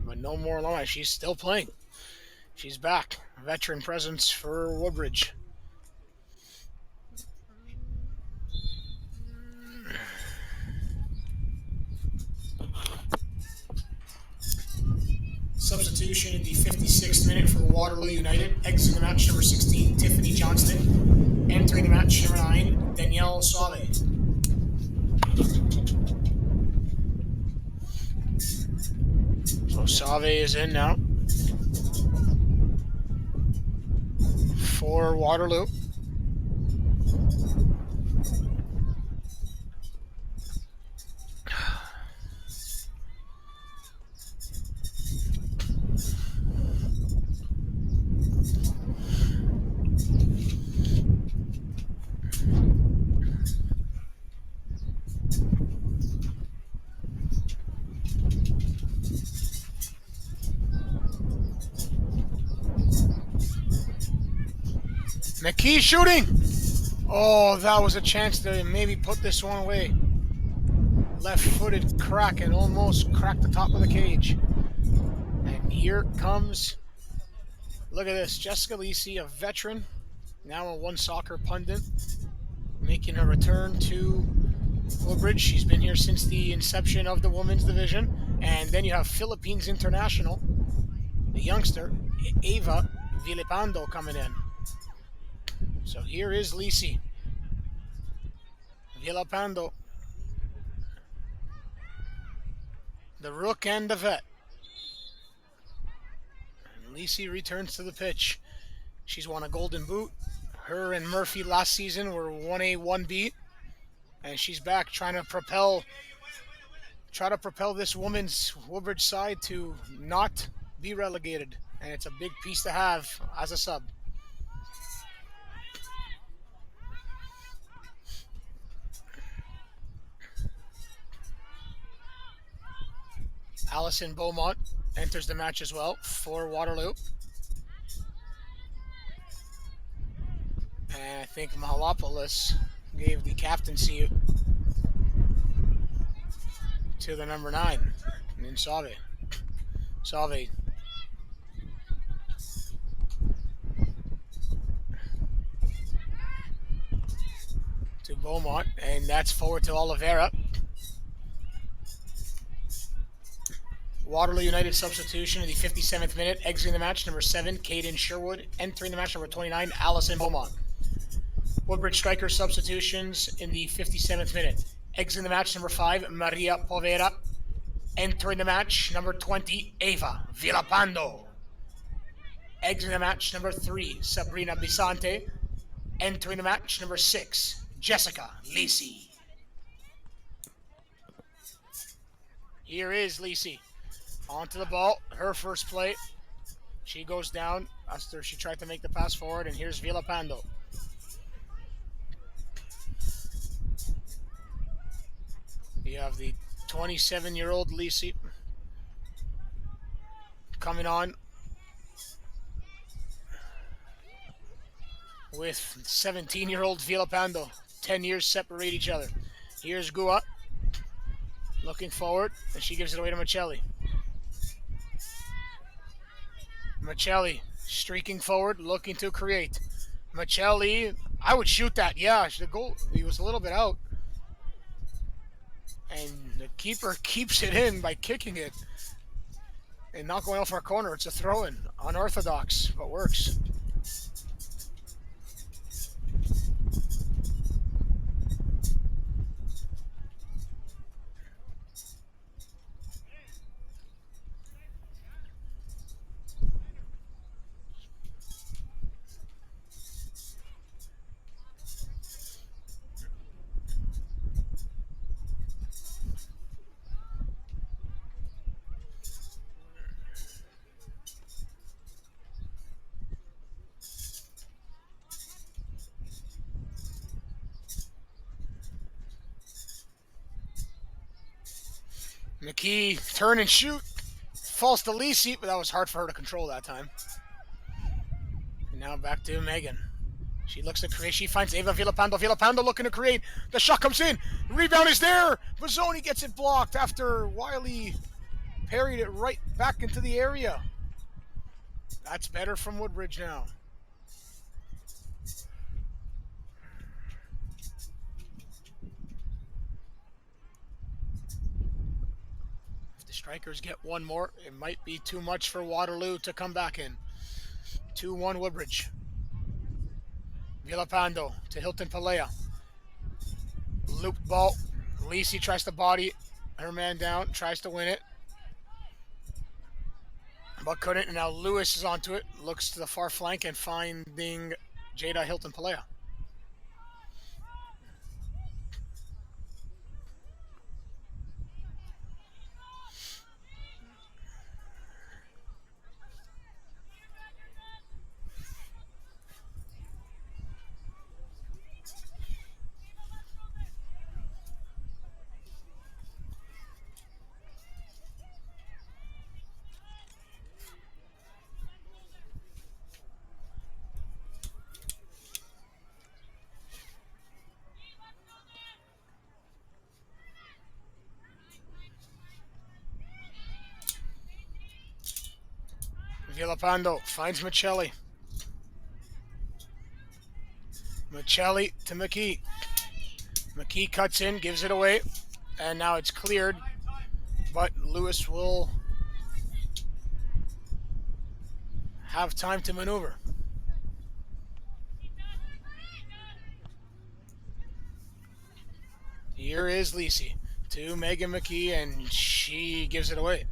but no more alumni. She's still playing. She's back. Veteran presence for Woodbridge. Substitution in the 56th minute for Waterloo United. Exiting the match, number 16, Tiffany Johnston. Entering the match, number 9, Danielle Suave. So Suave is in now for Waterloo. McKee shooting! Oh, that was a chance to maybe put this one away. Left-footed crack and almost cracked the top of the cage. And here comes, look at this, Jessica Lisi, a veteran, now a One Soccer pundit, making her return to Woodbridge. She's been here since the inception of the women's division. And then you have Philippines International, the youngster, Eva Vilipando, coming in. So here is Lisi. Vilipando, the rook and the vet. And Lisi returns to the pitch. She's won a golden boot. Her and Murphy last season were 1A, 1B. And she's back trying to propel this women's Woodbridge side to not be relegated. And it's a big piece to have as a sub. Allison Beaumont enters the match as well for Waterloo. And I think Mahalopoulos gave the captaincy to the number 9 in Save. Save. To Beaumont, and that's forward to Oliveira. Waterloo United substitution in the 57th minute. Exiting the match, number 7, Caden Sherwood. Entering the match, number 29, Allison Beaumont. Woodbridge striker substitutions in the 57th minute. Exiting the match, number 5, Maria Povera. Entering the match, number 20, Eva Villapando. Exiting the match, number 3, Sabrina Bisante. Entering the match, number 6, Jessica Lisi. Here is Lisi. Onto the ball, her first play. She goes down after she tried to make the pass forward, and here's Villapando. You have the 27-year-old Lisi coming on with 17-year-old Villapando. 10 years separate each other. Here's Gua looking forward, and she gives it away to Michelli. Michelli streaking forward, looking to create. Michelli, I would shoot that. Yeah, the goal, he was a little bit out. And the keeper keeps it in by kicking it and not going off our corner. It's a throw-in. Unorthodox, but works. McKee, turn and shoot. Falls to Lisi, but that was hard for her to control that time. And now back to Megan. She looks to create. She finds Eva Villapando. Villapando looking to create. The shot comes in. Rebound is there. Bozzoni gets it blocked after Wiley parried it right back into the area. That's better from Woodbridge now. Strikers get one more. It might be too much for Waterloo to come back in. 2-1 Woodbridge. Villapando to Hilton Palea. Loop ball. Lisi tries to body her man down. Tries to win it. But couldn't. And now Lewis is onto it. Looks to the far flank and finding Jada Hilton Palea. Villapando finds Michelli. Michelli to McKee. McKee cuts in, gives it away, and now it's cleared, but Lewis will have time to maneuver. Here is Lisi to Megan McKee, and she gives it away.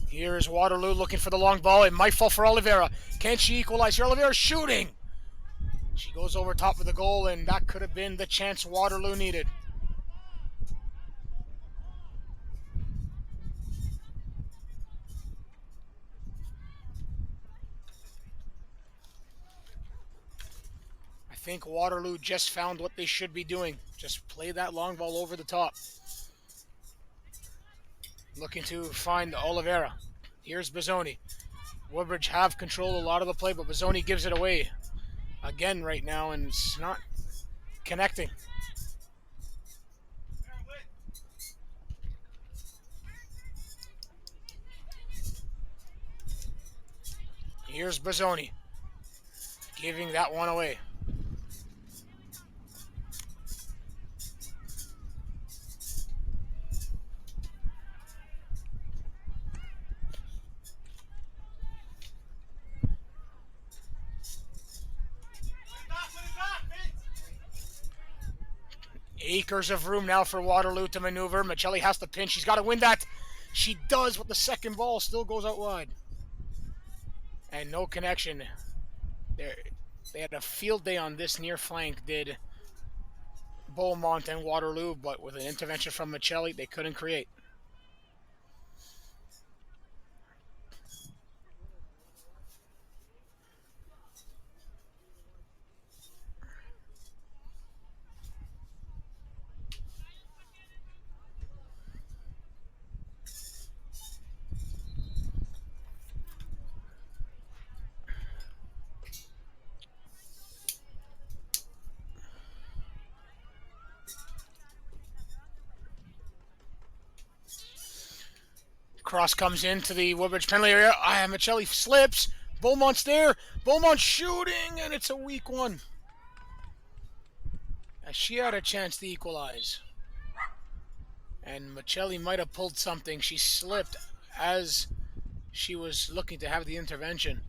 Here is Waterloo looking for the long ball. It might fall for Oliveira. Can she equalize here? Oliveira shooting. She goes over top of the goal, and that could have been the chance Waterloo needed. I think Waterloo just found what they should be doing. Just play that long ball over the top. Looking to find Oliveira. Here's Bozzoni. Woodbridge have controlled a lot of the play, but Bozzoni gives it away again right now, and it's not connecting. Here's Bazzoni giving that one away. Acres of room now for Waterloo to maneuver. Michelli has to pinch. She's got to win that. She does, but the second ball still goes out wide. And no connection. They had a field day on this near flank, did Beaumont and Waterloo, but with an intervention from Michelli, they couldn't create. Cross comes into the Woodbridge penalty area. Michelli slips. Beaumont's there. Beaumont shooting, and it's a weak one. As she had a chance to equalize. And Michelli might have pulled something. She slipped as she was looking to have the intervention.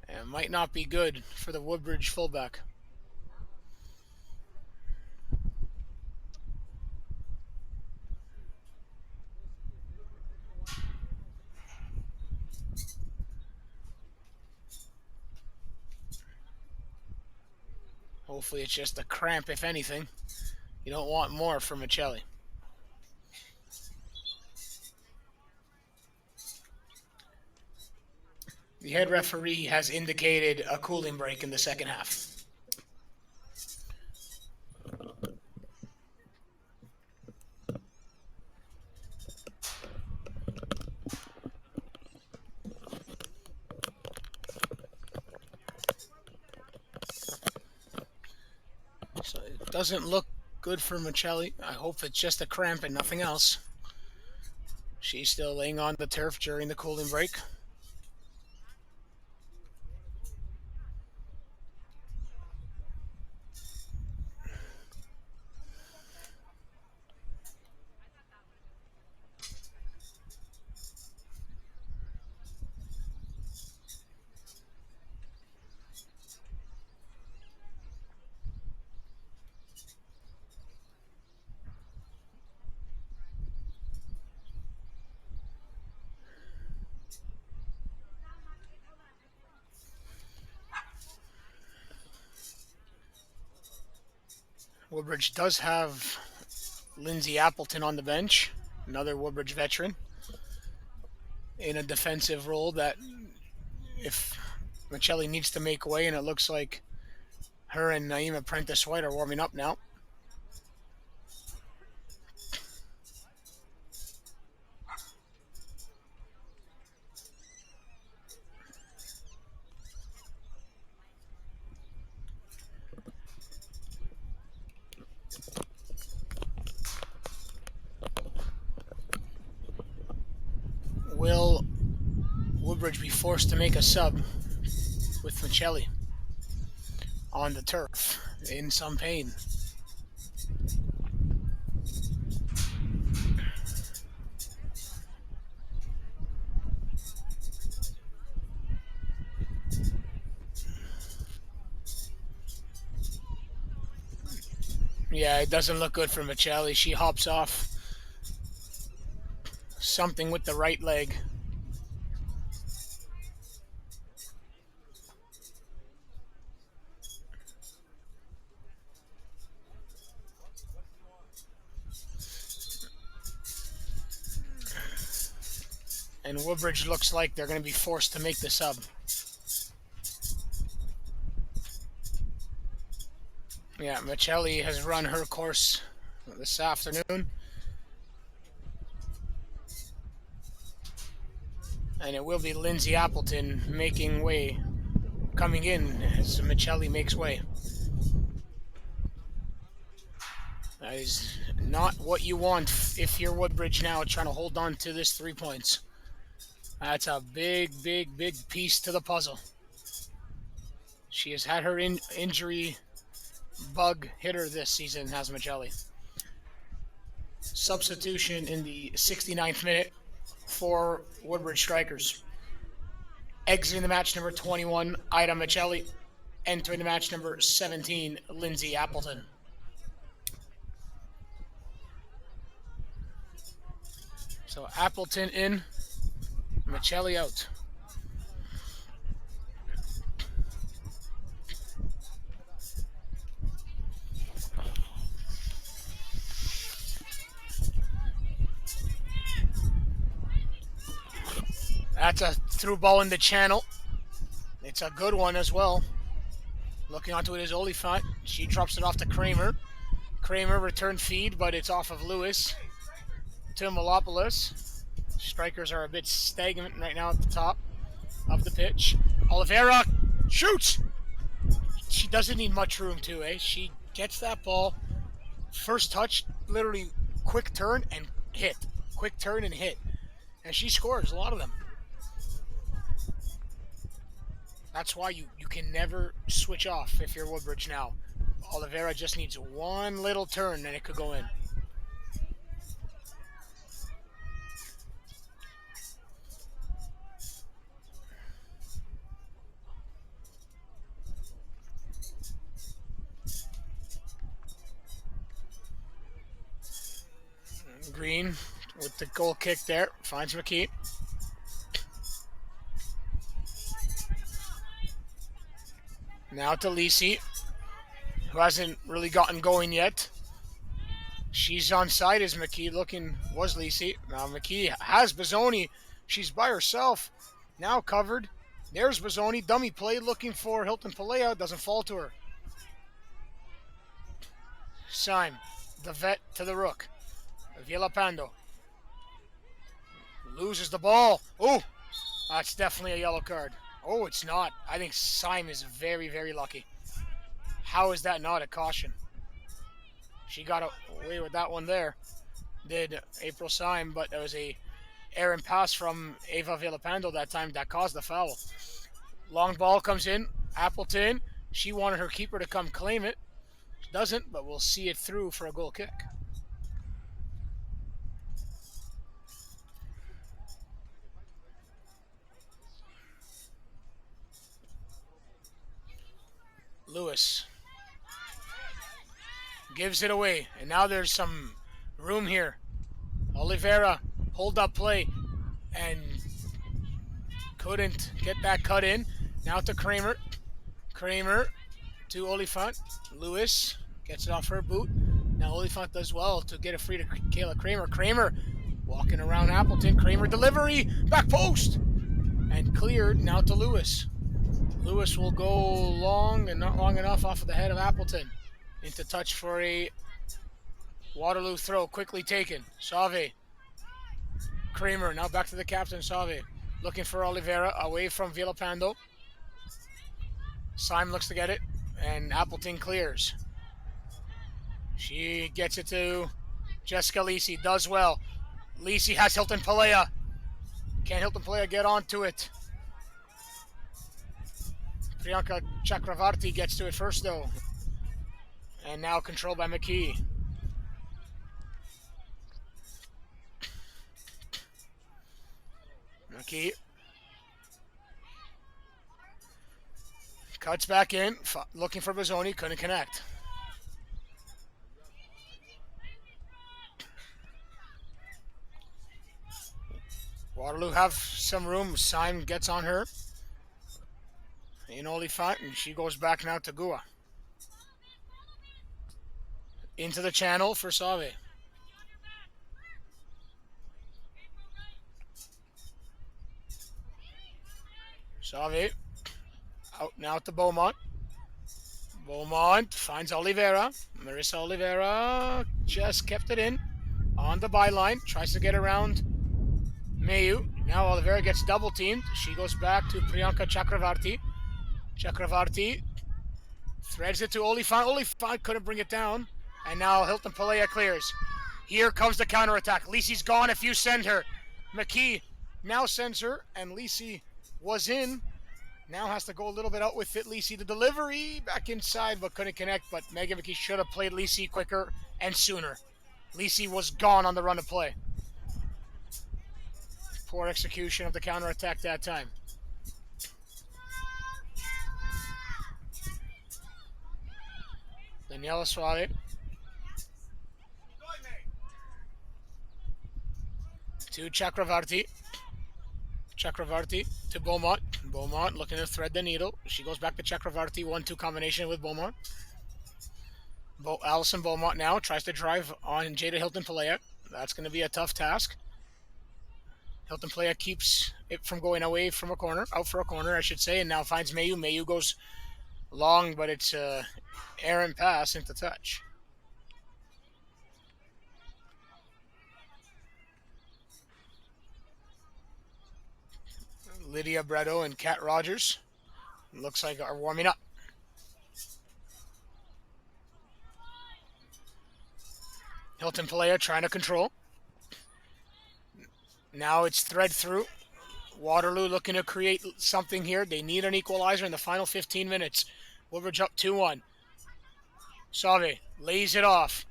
And it might not be good for the Woodbridge fullback. Hopefully it's just a cramp, if anything. You don't want more from Michelli. The head referee has indicated a cooling break in the second half. So it doesn't look good for Michelli. I hope it's just a cramp and nothing else. She's still laying on the turf during the cooling break. Woodbridge does have Lindsay Appleton on the bench, another Woodbridge veteran, in a defensive role that if Michelli needs to make way, and it looks like her and Naima Prentice-White are warming up now. Will Woodbridge be forced to make a sub with Michelli on the turf in some pain? Yeah, it doesn't look good for Michelli. She hops off something with the right leg. And Woodbridge looks like they're going to be forced to make the sub. Yeah, Michelli has run her course this afternoon. And it will be Lindsay Appleton making way, coming in as Michelli makes way. That is not what you want if you're Woodbridge now trying to hold on to this 3 points. That's a big, big, big piece to the puzzle. She has had her injury bug hit her this season, has Michelli. Substitution in the 69th minute for Woodbridge Strikers. Exiting the match, number 21, Ida Michelli. Entering the match, number 17, Lindsay Appleton. So Appleton in, Michelli out. That's a through ball in the channel. It's a good one as well. Looking onto it is Oliphant. She drops it off to Kramer. Kramer return feed, but it's off of Lewis to Malopoulos. Strikers are a bit stagnant right now at the top of the pitch. Oliveira shoots. She doesn't need much room to, eh? She gets that ball. First touch, literally quick turn and hit. Quick turn and hit. And she scores a lot of them. That's why you can never switch off if you're Woodbridge now. Oliveira just needs one little turn and it could go in. Green with the goal kick there. Finds McKee. Now to Lisi, who hasn't really gotten going yet. She's on side as McKee was Lisi. Now McKee has Bazzoni. She's by herself. Now covered. There's Bazzoni. Dummy play looking for Hilton Palea. Doesn't fall to her. Syme, the vet to the rook. Villalpando. Loses the ball. Oh, that's definitely a yellow card. Oh, it's not. I think Syme is very, very lucky. How is that not a caution? She got away with that one there. Did April Syme, but there was a errant pass from Eva Villalpando that time that caused the foul. Long ball comes in. Appleton. She wanted her keeper to come claim it. She doesn't, but we'll see it through for a goal kick. Lewis gives it away, and now there's some room here. Oliveira, hold up play, and couldn't get that cut in. Now to Kramer. Kramer to Oliphant. Lewis gets it off her boot. Now Oliphant does well to get it free to Kayla Kramer. Kramer walking around Appleton. Kramer delivery, back post, and cleared. Now to Lewis. Lewis will go long and not long enough off of the head of Appleton. Into touch for a Waterloo throw, quickly taken. Sauve. Kramer, now back to the captain, Sauve. Looking for Oliveira, away from Villalpando. Syme looks to get it, and Appleton clears. She gets it to Jessica Lisi, does well. Lisi has Hilton Palea. Can Hilton Palea get onto it? Priyanka Chakravarti gets to it first, though. And now controlled by McKee. McKee cuts back in, looking for Bazzoni, couldn't connect. Waterloo have some room. Syme gets on her. In Oliphant, and she goes back now to Gua. Into the channel for Sauve. Sauve out now to Beaumont. Beaumont finds Oliveira. Marissa Oliveira just kept it in on the byline. Tries to get around Mayu. Now Oliveira gets double teamed. She goes back to Priyanka Chakravarti. Chakravarti threads it to Oliphant. Oliphant couldn't bring it down. And now Hilton Palea clears. Here comes the counterattack. Lisi's gone if you send her. McKee Now sends her, and Lisi was in. Now has to go a little bit out with it. Lisi, the delivery back inside, but couldn't connect. But Megan McKee should have played Lisi quicker and sooner. Lisi was gone on the run of play. Poor execution of the counterattack that time. Daniela Suave. To Chakravarti. Chakravarti to Beaumont. Beaumont looking to thread the needle. She goes back to Chakravarti. 1-2 combination with Beaumont. Allison Beaumont now tries to drive on Jada Hilton-Pelea. That's going to be a tough task. Hilton-Pelea keeps it from going away from a corner, out for a corner, I should say, and now finds Mayu. Mayu goes long, but it's a errant pass into touch. Lydia Bretto and Kat Rogers looks like are warming up. Hilton-Pelea trying to control. Now it's thread through. Waterloo looking to create something here. They need an equalizer in the final 15 minutes. Woodbridge up 2-1. Sauve lays it off.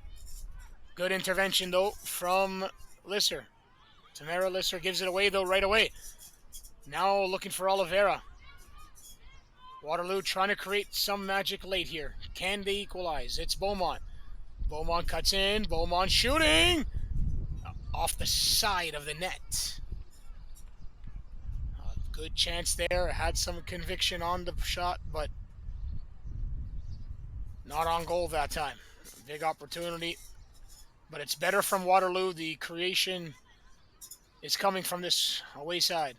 Good intervention, though, from Lisser. Tamara Lisser gives it away, though, right away. Now looking for Oliveira. Waterloo trying to create some magic late here. Can they equalize? It's Beaumont. Beaumont cuts in. Beaumont shooting! Off the side of the net. Good chance there. Had some conviction on the shot, but not on goal that time. Big opportunity. But it's better from Waterloo. The creation is coming from this away side.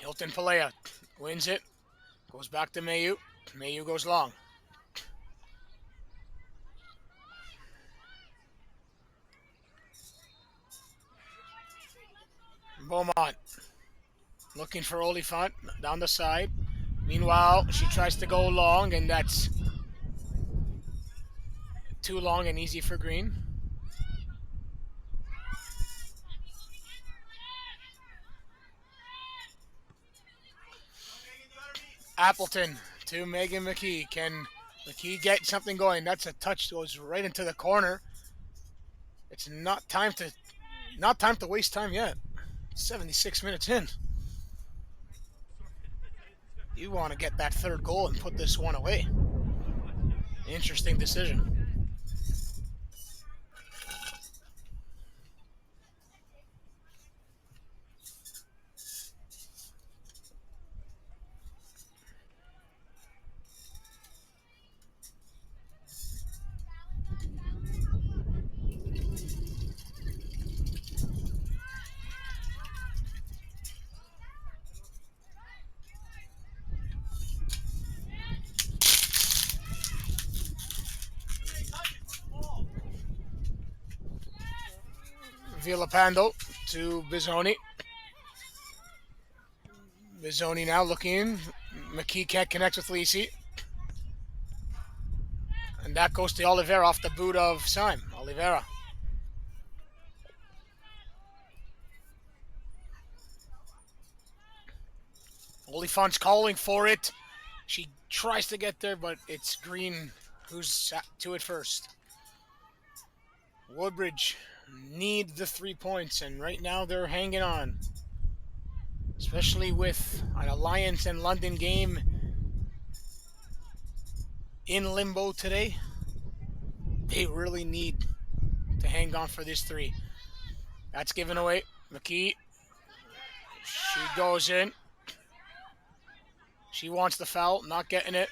Hilton-Pelea wins it. Goes back to Mayu. Mayu goes long. Beaumont looking for Oliphant down the side. Meanwhile, she tries to go long, and that's too long and easy for Green. Appleton to Megan McKee. Can McKee get something going? That's a touch that goes right into the corner. It's not time to waste time yet. 76 minutes in. You want to get that third goal and put this one away. Interesting decision. Villapando to Bizzoni. Bizzoni now looking. McKee can't connect with Lisi. And that goes to Oliveira off the boot of Syme. Oliveira. Oliphant's calling for it. She tries to get there, but it's Green who's to it first. Woodbridge need the 3 points, and right now they're hanging on. Especially with an Alliance and London game in limbo today. They really need to hang on for this 3. That's given away. McKee. She goes in. She wants the foul, not getting it.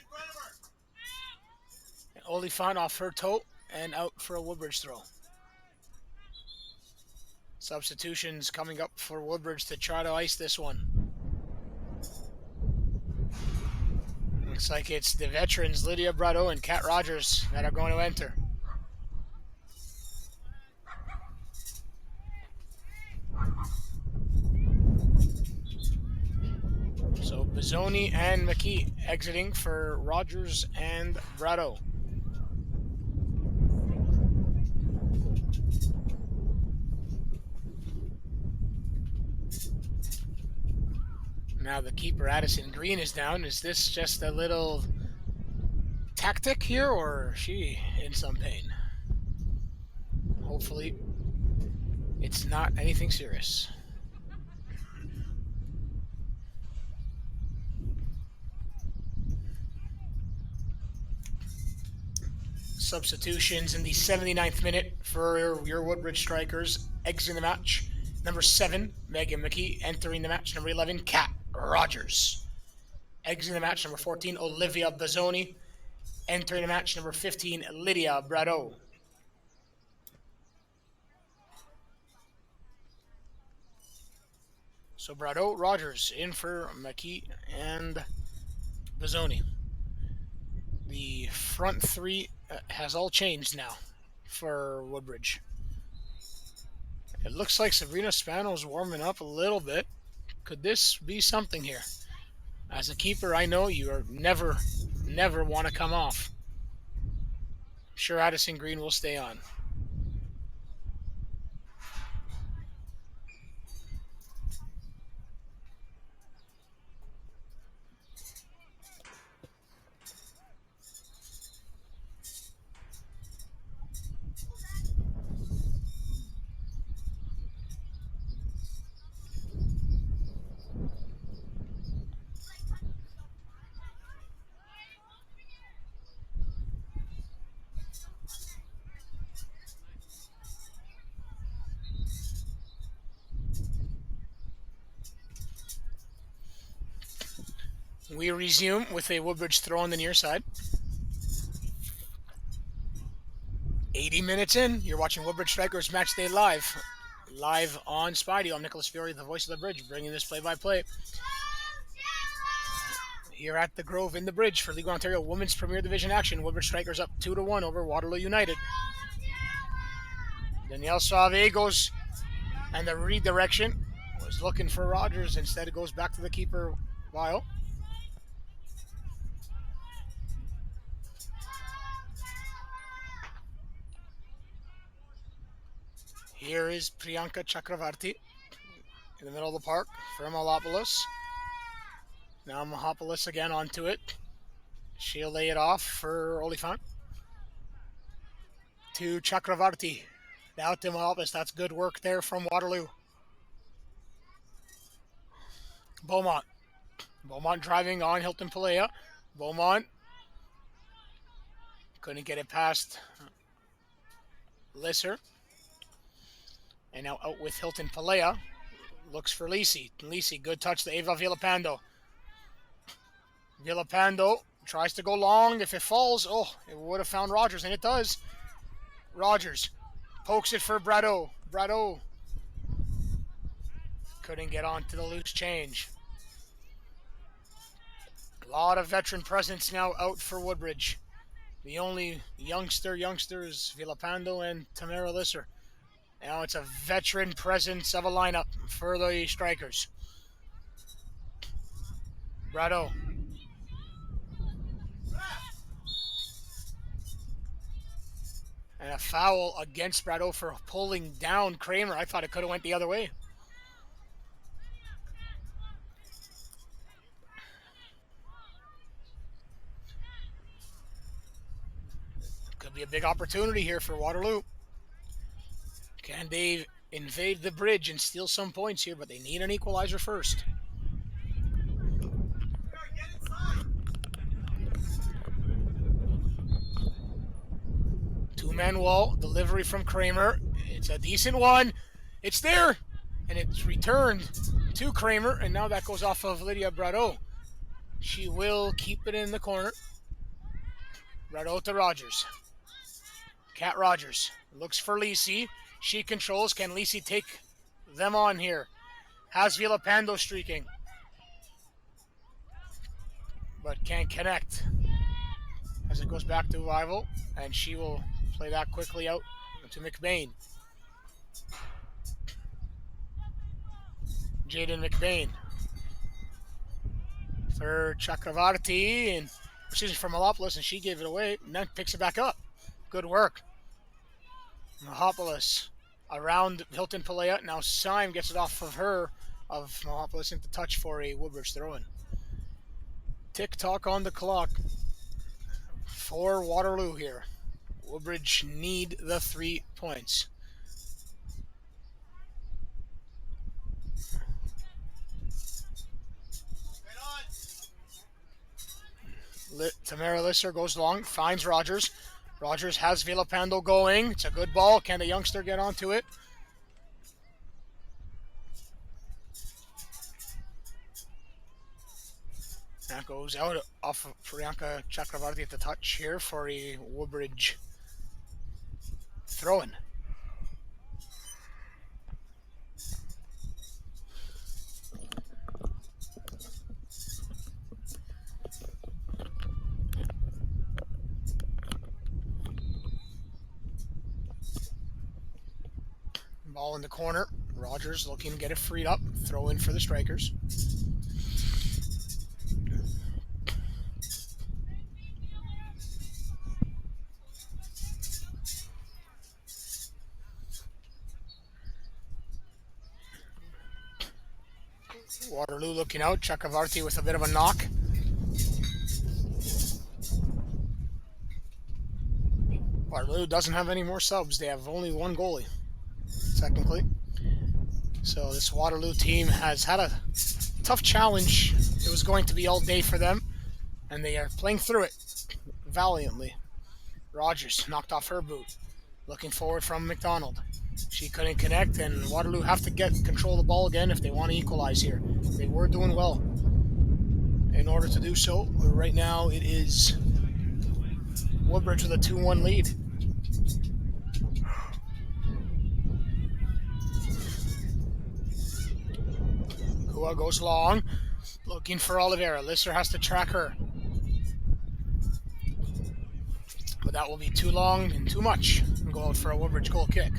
And Oliphant off her toe and out for a Woodbridge throw. Substitutions coming up for Woodbridge to try to ice this one. Looks like it's the veterans Lydia Brado and Kat Rogers that are going to enter. So Bizzoni and McKee exiting for Rogers and Brado. Now the keeper Addison Green is down. Is this just a little tactic here, or is she in some pain? Hopefully it's not anything serious. Substitutions in the 79th minute for your Woodbridge strikers. Exiting the match, number 7, Megan McKee. Entering the match, number 11, Kat Rogers. Exiting the match, number 14, Olivia Bizzoni. Entering the match, number 15, Lydia Brado. So Brado, Rogers in for McKee and Bizzoni. The front three has all changed now for Woodbridge. It looks like Sabrina Spano's warming up a little bit. Could this be something here? As a keeper, I know you are never want to come off. I'm sure Addison Green will stay on. We resume with a Woodbridge throw on the near side. 80 minutes in, you're watching Woodbridge Strikers Match Day live. Live on Spidey. I'm Nicholas Fury, the voice of the Bridge, bringing this play-by-play. Here at the Grove in the Bridge for League One Ontario Women's Premier Division action. Woodbridge Strikers up 2-1 over Waterloo United. Danielle Sauvé goes, and the redirection was looking for Rogers. Instead, it goes back to the keeper, Weil. Here is Priyanka Chakravarti in the middle of the park for Malopoulos. Now Mahopoulos again onto it. She'll lay it off for Oliphant. To Chakravarti. Now to Malopoulos. That's good work there from Waterloo. Beaumont. Beaumont driving on Hilton Palea. Beaumont couldn't get it past Lisser. And now out with Hilton Palea. Looks for Lisi. Lisi, good touch to Eva Villapando. Villapando tries to go long. If it falls, it would have found Rogers, and it does. Rogers pokes it for Brado. Brado couldn't get onto the loose change. A lot of veteran presence now out for Woodbridge. The only youngster is Villapando and Tamara Lisser. Now it's a veteran presence of a lineup for the Strikers. Brado. And a foul against Brado for pulling down Kramer. I thought it could have went the other way. Could be a big opportunity here for Waterloo. Can they invade the bridge and steal some points here? But they need an equalizer first. Two-man wall, delivery from Kramer. It's a decent one. It's there. And it's returned to Kramer. And now that goes off of Lydia Brado. She will keep it in the corner. Brado to Rogers. Kat Rogers looks for Lisi. She controls. Can Lisi take them on here? Has Villapando streaking. but can't connect as it goes back to Rival, and she will play that quickly out to McBain. Jaden McBain. Third Chakravarti, and excuse me, from Malopoulos, and she gave it away, and then picks it back up. Good work. Mahopoulos around Hilton Palea. Now Syme gets it off of her, of Mahopoulos into touch for a Woodbridge throw-in. Tick-tock on the clock for Waterloo here. Woodbridge need the 3 points. Tamara Lisser goes long, finds Rogers. Rogers has Villalpando going. It's a good ball. Can the youngster get onto it? That goes out off of Priyanka Chakravarti at the touch here for a Woodbridge throw-in. Ball in the corner. Rogers looking to get it freed up. Throw in for the Strikers. Waterloo looking out. Chakravarti with a bit of a knock. Waterloo doesn't have any more subs. They have only one goalie, technically. So this Waterloo team has had a tough challenge. It was going to be all day for them, and they are playing through it valiantly. Rogers knocked off her boot. Looking forward from McDonald. She couldn't connect, and Waterloo have to get control of the ball again if they want to equalize here. They were doing well. In order to do so, right now it is Woodbridge with a 2-1 lead. Kua goes long, looking for Oliveira. Lisser has to track her. But that will be too long and too much. And go out for a Woodbridge goal kick.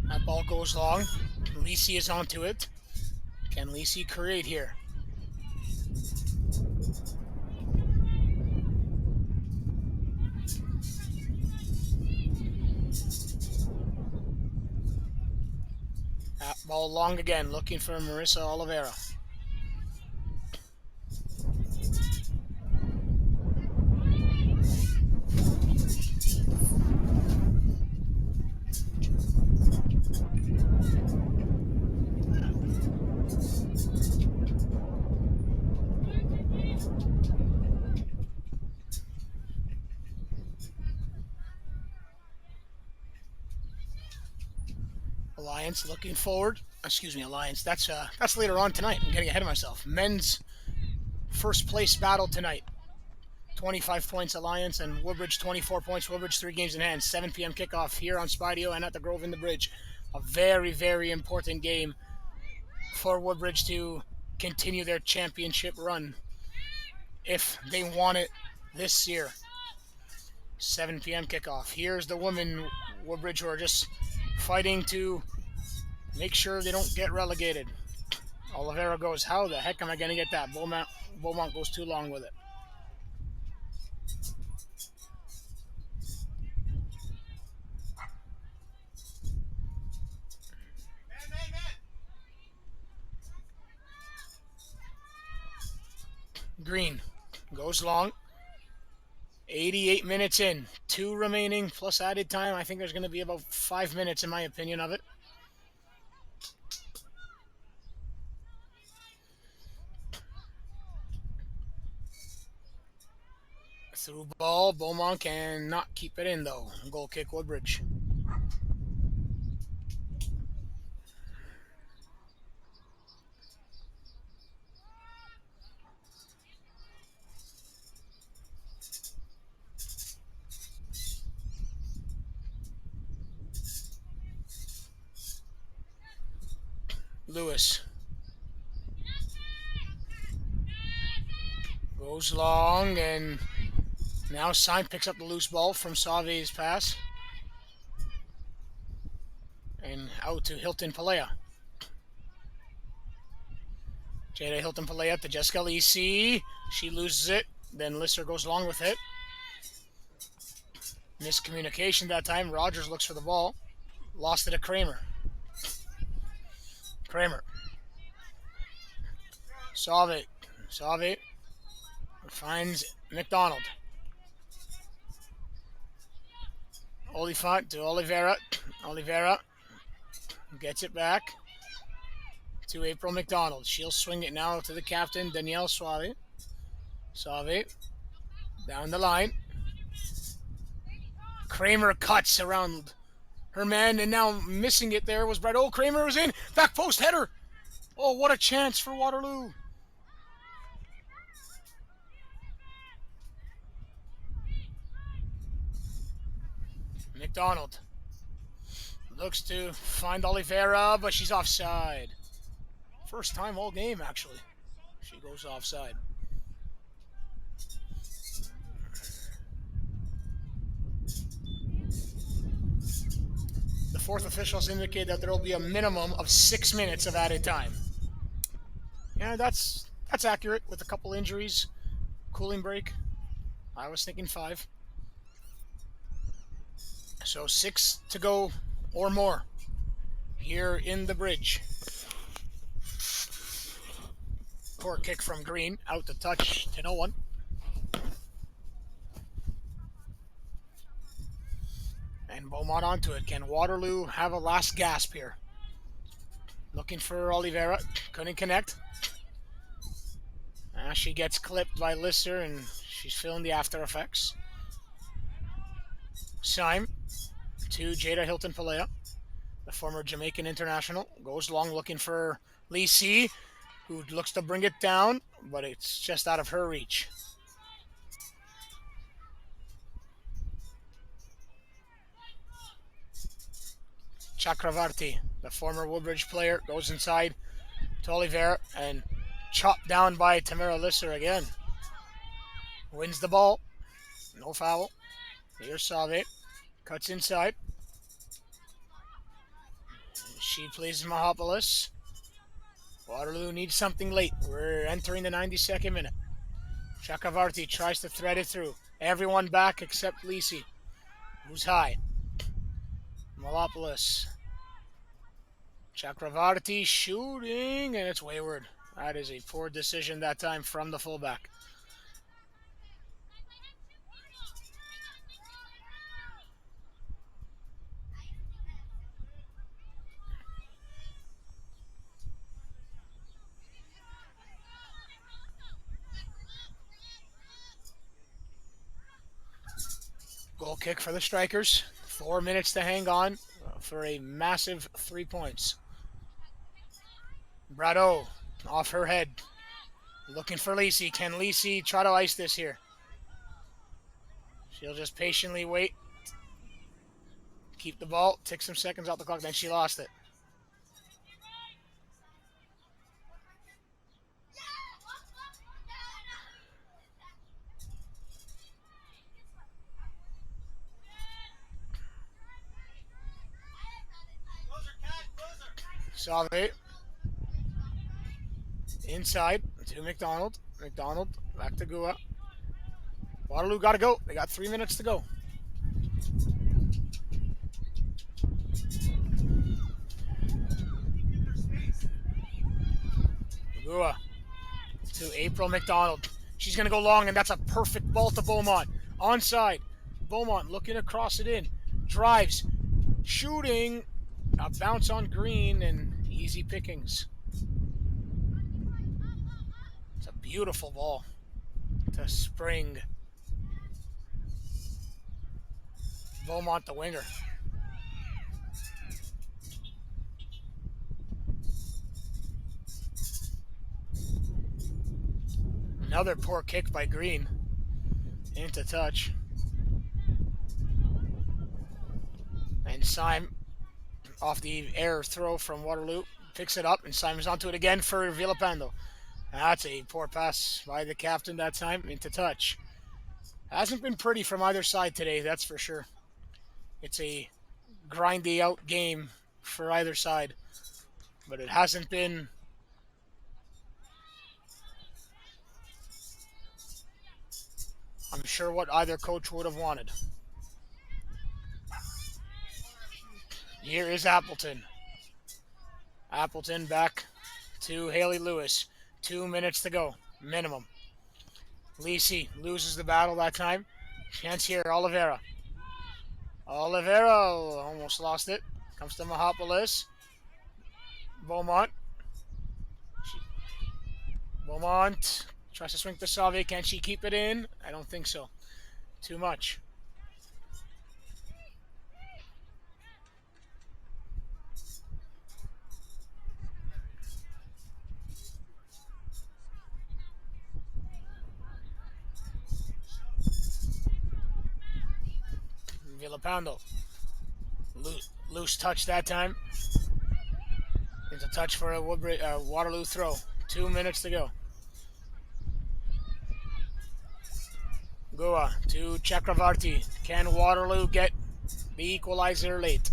That ball goes long. Lisi is onto it. Can Lisi create here? That ball long again, looking for Marissa Oliveira. Alliance looking forward. Excuse me, Alliance. That's later on tonight. I'm getting ahead of myself. Men's first place battle tonight. 25 points Alliance and Woodbridge 24 points. Woodbridge 3 games in hand. 7 p.m. kickoff here on Spidio and at the Grove in the Bridge. A very, very important game for Woodbridge to continue their championship run if they want it this year. 7 p.m. kickoff. Here's the women Woodbridge who are just fighting to make sure they don't get relegated. Oliveira goes, how the heck am I going to get that? Beaumont goes too long with it. Green goes long. 88 minutes in, 2 remaining plus added time. I think there's going to be about 5 minutes in my opinion of it. Through ball, Beaumont cannot keep it in though. Goal kick Woodbridge. Lewis goes long, and now Syme picks up the loose ball from Sauve's pass. And out to Hilton Palea. Jada Hilton Palea to Jessica Lisi. She loses it. Then Lister goes long with it. Miscommunication that time. Rogers looks for the ball. Lost it to Kramer. Kramer. Sauve. Sauve finds McDonald. Oliphant to Oliveira. Oliveira gets it back to April McDonald. She'll swing it now to the captain, Danielle Suave. Suave down the line. Kramer cuts around her man, and now missing it there was Brett. Oh, Kramer was in. Back post header. Oh, what a chance for Waterloo. McDonald looks to find Oliveira, but she's offside. First time all game, actually. She goes offside. The fourth officials indicate that there will be a minimum of 6 minutes of added time. Yeah, that's accurate with a couple injuries, cooling break. I was thinking 5. So 6 to go or more here in the bridge. Poor kick from Green, out to touch to no one. And Beaumont onto it. Can Waterloo have a last gasp here? Looking for Oliveira, couldn't connect. She gets clipped by Lister, and she's feeling the after effects. Syme to Jada Hilton Palea, the former Jamaican international, goes long looking for Lisi, who looks to bring it down, but it's just out of her reach. Chakravarti, the former Woodbridge player, goes inside to Oliveira and chopped down by Tamara Lister again. Wins the ball. No foul. Here's Save. Cuts inside. She plays Mahopolis. Waterloo needs something late. We're entering the 92nd minute. Chakravarti tries to thread it through. Everyone back except Lisi, who's high. Mahopolis. Chakravarti shooting, and it's wayward. That is a poor decision that time from the fullback. Goal kick for the Strikers. 4 minutes to hang on for a massive 3 points. Brado off her head. Looking for Lisi. Can Lisi try to ice this here? She'll just patiently wait. Keep the ball. Tick some seconds off the clock. Then she lost it. Sauve. Inside to McDonald. McDonald back to Gua. Waterloo got to go. They got 3 minutes to go. Gua to April McDonald. She's going to go long, and that's a perfect ball to Beaumont. onside. Beaumont looking to cross it in. Drives. Shooting. A bounce on green and easy pickings. It's a beautiful ball to Spring. Beaumont the winger. Another poor kick by Green. Into touch. And Syme, off the air throw from Waterloo, picks it up, and Syme's onto it again for Villalpando. That's a poor pass by the captain that time, into touch. Hasn't been pretty from either side today, that's for sure. It's a grindy out game for either side, but it hasn't been I'm sure what either coach would have wanted. Here is Appleton. Appleton back to Haley Lewis. 2 minutes to go, minimum. Lisi loses the battle that time. Chance here, Oliveira. Oliveira almost lost it. Comes to Mahapolis. Beaumont. Beaumont tries to swing to Salve. Can she keep it in? I don't think so. Too much. Villalpando. Loose touch that time. It's a touch for a Waterloo throw. 2 minutes to go. Goa to Chakravarti. Can Waterloo get the equalizer late?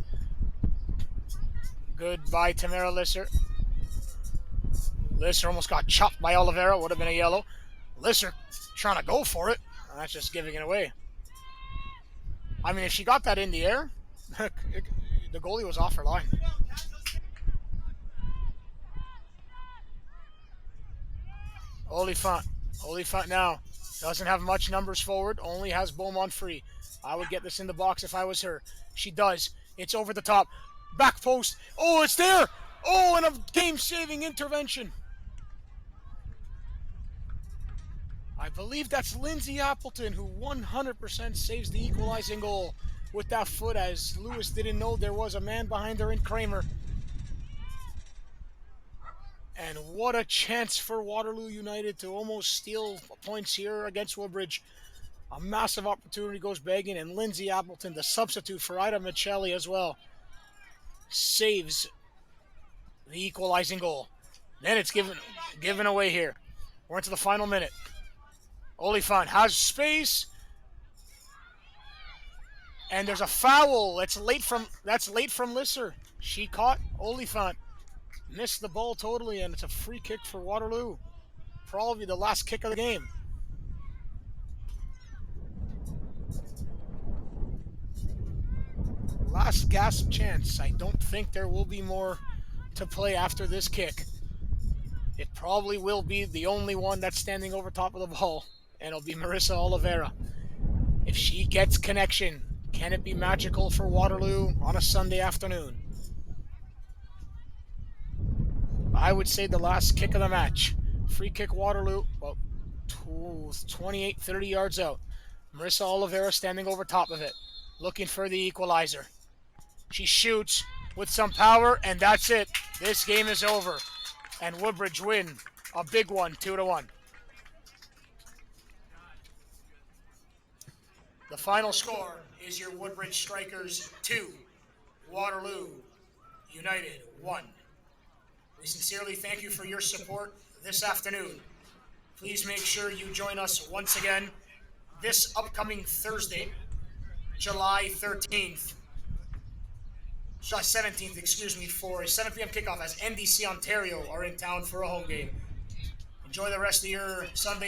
Good by Tamara Lisser. Lisser almost got chopped by Oliveira. Would have been a yellow. Lisser trying to go for it. That's just giving it away. I mean, if she got that in the air, the goalie was off her line. Oliphant now. Doesn't have much numbers forward. Only has Beaumont free. I would get this in the box if I was her. She does. It's over the top. Back post. Oh, it's there. Oh, and a game-saving intervention. I believe that's Lindsay Appleton who 100% saves the equalizing goal with that foot, as Lewis didn't know there was a man behind her in Kramer. And what a chance for Waterloo United to almost steal points here against Woodbridge. A massive opportunity goes begging, and Lindsay Appleton, the substitute for Ida Michelli as well, saves the equalizing goal. Then it's given away here. We're into the final minute. Oliphant has space, and there's a foul. That's late from Lisser. She caught Oliphant. Missed the ball totally, and it's a free kick for Waterloo. Probably the last kick of the game. Last gasp chance. I don't think there will be more to play after this kick. It probably will be the only one that's standing over top of the ball, and it'll be Marissa Oliveira. If she gets connection, can it be magical for Waterloo on a Sunday afternoon? I would say the last kick of the match. Free kick Waterloo, about 28, 30 yards out. Marissa Oliveira standing over top of it, looking for the equalizer. She shoots with some power, and that's it. This game is over. And Woodbridge win a big one, 2-1. The final score is your Woodbridge Strikers 2, Waterloo United 1. We sincerely thank you for your support this afternoon. Please make sure you join us once again this upcoming Thursday, July 17th, for a 7 p.m. kickoff as NDC Ontario are in town for a home game. Enjoy the rest of your Sunday